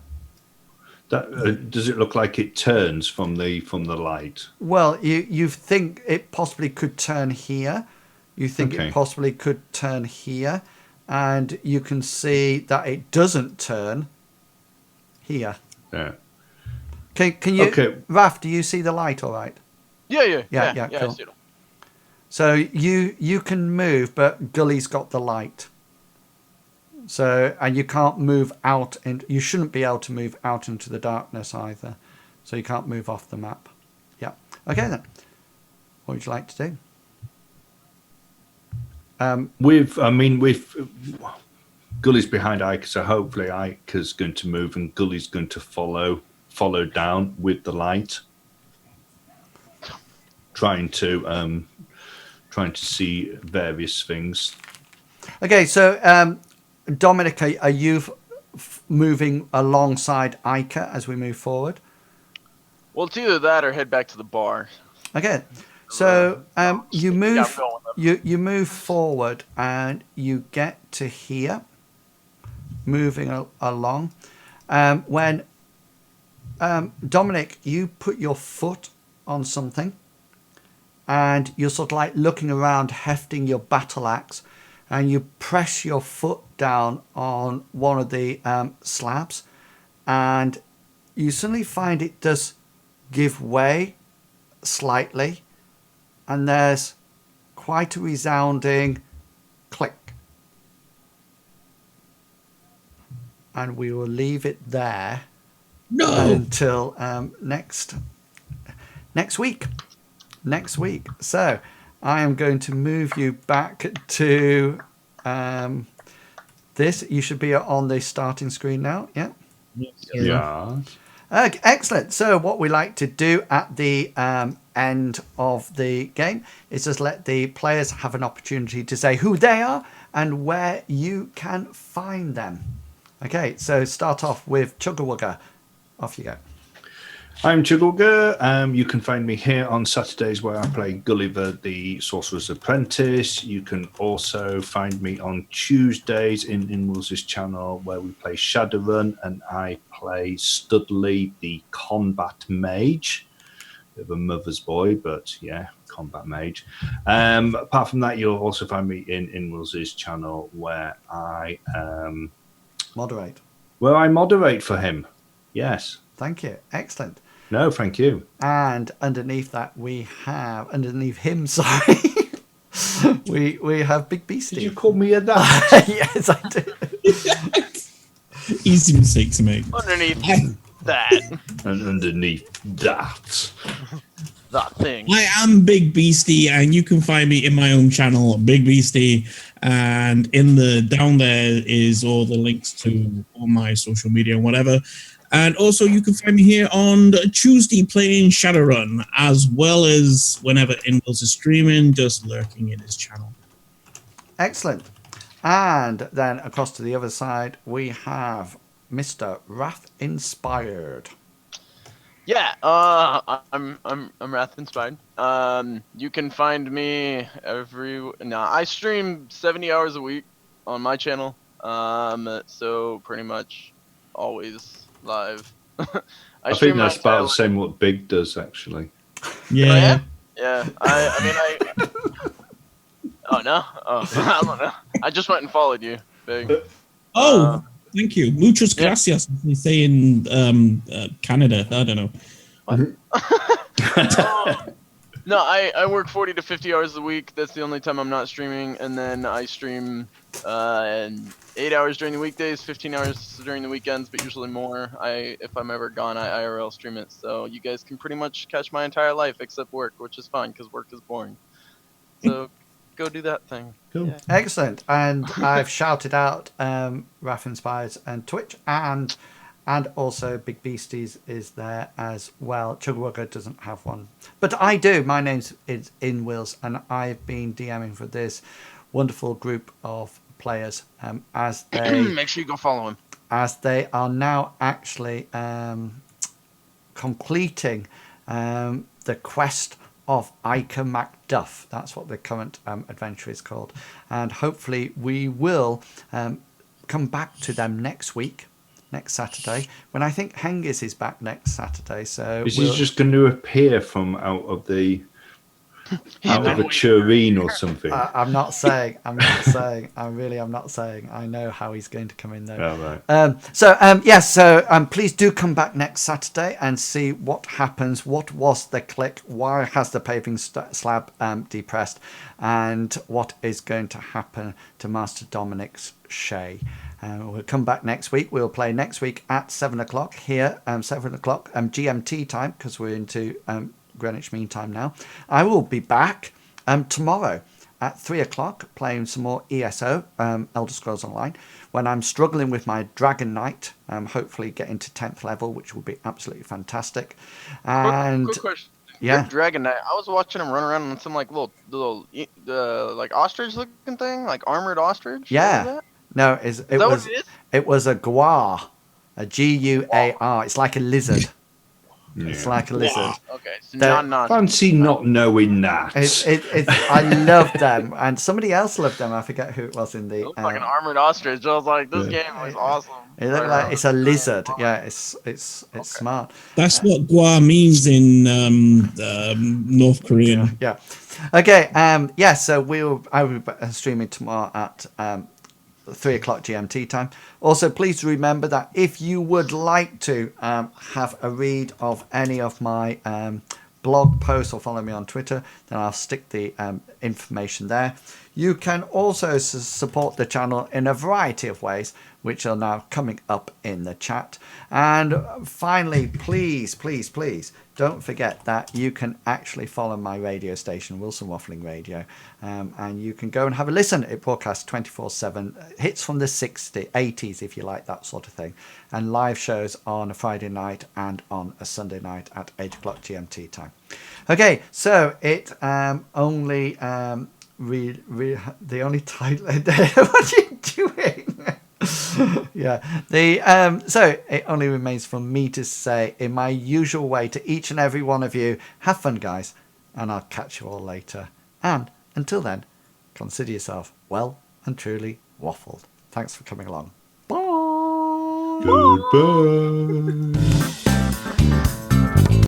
That does it look like it turns from the light? Well, you think it possibly could turn here. You think it possibly could turn here, and you can see that it doesn't turn here. Yeah. Can you? Okay. Raf, do you see the light? All right. Yeah. Cool. I see it. So you can move, but Gully's got the light. So, and you can't move out, and you shouldn't be able to move out into the darkness either. So you can't move off the map. Yeah. Okay then. What would you like to do? With Gully's behind Ica, so hopefully Ica's going to move and Gully's going to follow down with the light, trying to see various things. Okay, so Dominic, are you moving alongside Ica as we move forward? Well, it's either that or head back to the bar. Okay, so you move. Yeah, I'm going with them. You move forward and you get to here, moving along. When Dominic, you put your foot on something, and you're sort of like looking around, hefting your battle axe, and you press your foot down on one of the slabs, and you suddenly find it does give way slightly, and there's quite a resounding click. And we will leave it there until next week. Next week. So I am going to move you back to this. You should be on the starting screen now. Yeah. Yes, sir. Yeah. Excellent. So what we like to do at the end of the game is just let the players have an opportunity to say who they are and where you can find them. Okay, so start off with Chugga. Off you go. I'm Chugga. You can find me here on Saturdays where I play Gulliver the Sorcerer's Apprentice. You can also find me on Tuesdays in Inwell's channel where we play Shadowrun and I play Studley the Combat Mage. Bit of a mother's boy, but yeah, combat mage. Apart from that, you'll also find me in Inwell's channel where I Moderate. Where I moderate for him. Yes. Thank you. Excellent. No, thank you. And underneath that, we have underneath him. Sorry, we have Big Beastie. Did you call me a that? Yes, I did. Easy mistake to make. Underneath that. And underneath that. That thing. I am Big Beastie, and you can find me in my own channel, Big Beastie. And in the down there is all the links to all my social media and whatever. And also, you can find me here on Tuesday playing Shadowrun, as well as whenever Inwells is streaming, just lurking in his channel. Excellent. And then across to the other side, we have Mr. Wrath Inspired. Yeah, I'm Wrath Inspired. You can find me I stream 70 hours a week on my channel. So pretty much always live. I think that's about the same what Big does, actually. Yeah. Yeah. I mean, oh no. Oh, I don't know. I just went and followed you, Big. Oh, thank you. Muchas gracias. They say in Canada. I don't know. No, I work 40 to 50 hours a week. That's the only time I'm not streaming. And then I stream 8 hours during the weekdays, 15 hours during the weekends, but usually more. If I'm ever gone, I IRL stream it. So you guys can pretty much catch my entire life except work, which is fine because work is boring. So go do that thing. Cool. Yeah. Excellent. And I've shouted out Wrath Inspired and Twitch, and also Big Beasties is there as well. Chugga doesn't have one, but I do. My name's is Inwells, and I've been DMing for this wonderful group of players as they Make sure you go follow him. as they are now actually completing the quest of Ica McDuff. That's what the current adventure is called, and hopefully we will come back to them next Saturday, when I think Hengis is back next Saturday. So is he just going to appear from out of a tureen or something? I'm not saying. I'm not saying. I know how he's going to come in though. Oh, right. So please do come back next Saturday and see what happens. What was the click? Why has the paving slab depressed? And what is going to happen to Master Dominic's Shay? We'll come back next week. We'll play next week at 7 o'clock here, 7 o'clock GMT time, because we're into Greenwich Mean Time now. I will be back tomorrow at 3 o'clock playing some more ESO, Elder Scrolls Online, when I'm struggling with my Dragon Knight, hopefully getting to 10th level, which will be absolutely fantastic. And quick question. yeah, Your Dragon Knight. I was watching him run around on some like little like ostrich looking thing, like armored ostrich. yeah. No, it was a guar, a Guar. It's like a lizard. Yeah. It's like a lizard. Okay, so not Fancy not knowing that. I love them, and somebody else loved them. I forget who it was in the. It looked like an armored ostrich. I was like, this game was awesome. It looked like it's a lizard. Yeah, it's smart. That's what Gua means in North Korean. Yeah. Okay. So I will be streaming tomorrow at 3 o'clock GMT time. Also, please remember that if you would like to have a read of any of my blog posts or follow me on Twitter, then I'll stick the information there. You can also support the channel in a variety of ways which are now coming up in the chat. And finally, please, please, please don't forget that you can actually follow my radio station, Wilson Waffling Radio, and you can go and have a listen. It broadcasts 24/7, hits from the 60s, 80s, if you like that sort of thing, and live shows on a Friday night and on a Sunday night at 8 o'clock GMT time. Okay, so it only the only title. What are you doing? Yeah, so it only remains for me to say in my usual way to each and every one of you, have fun, guys, and I'll catch you all later. And until then, consider yourself well and truly waffled. Thanks for coming along. Bye. Goodbye.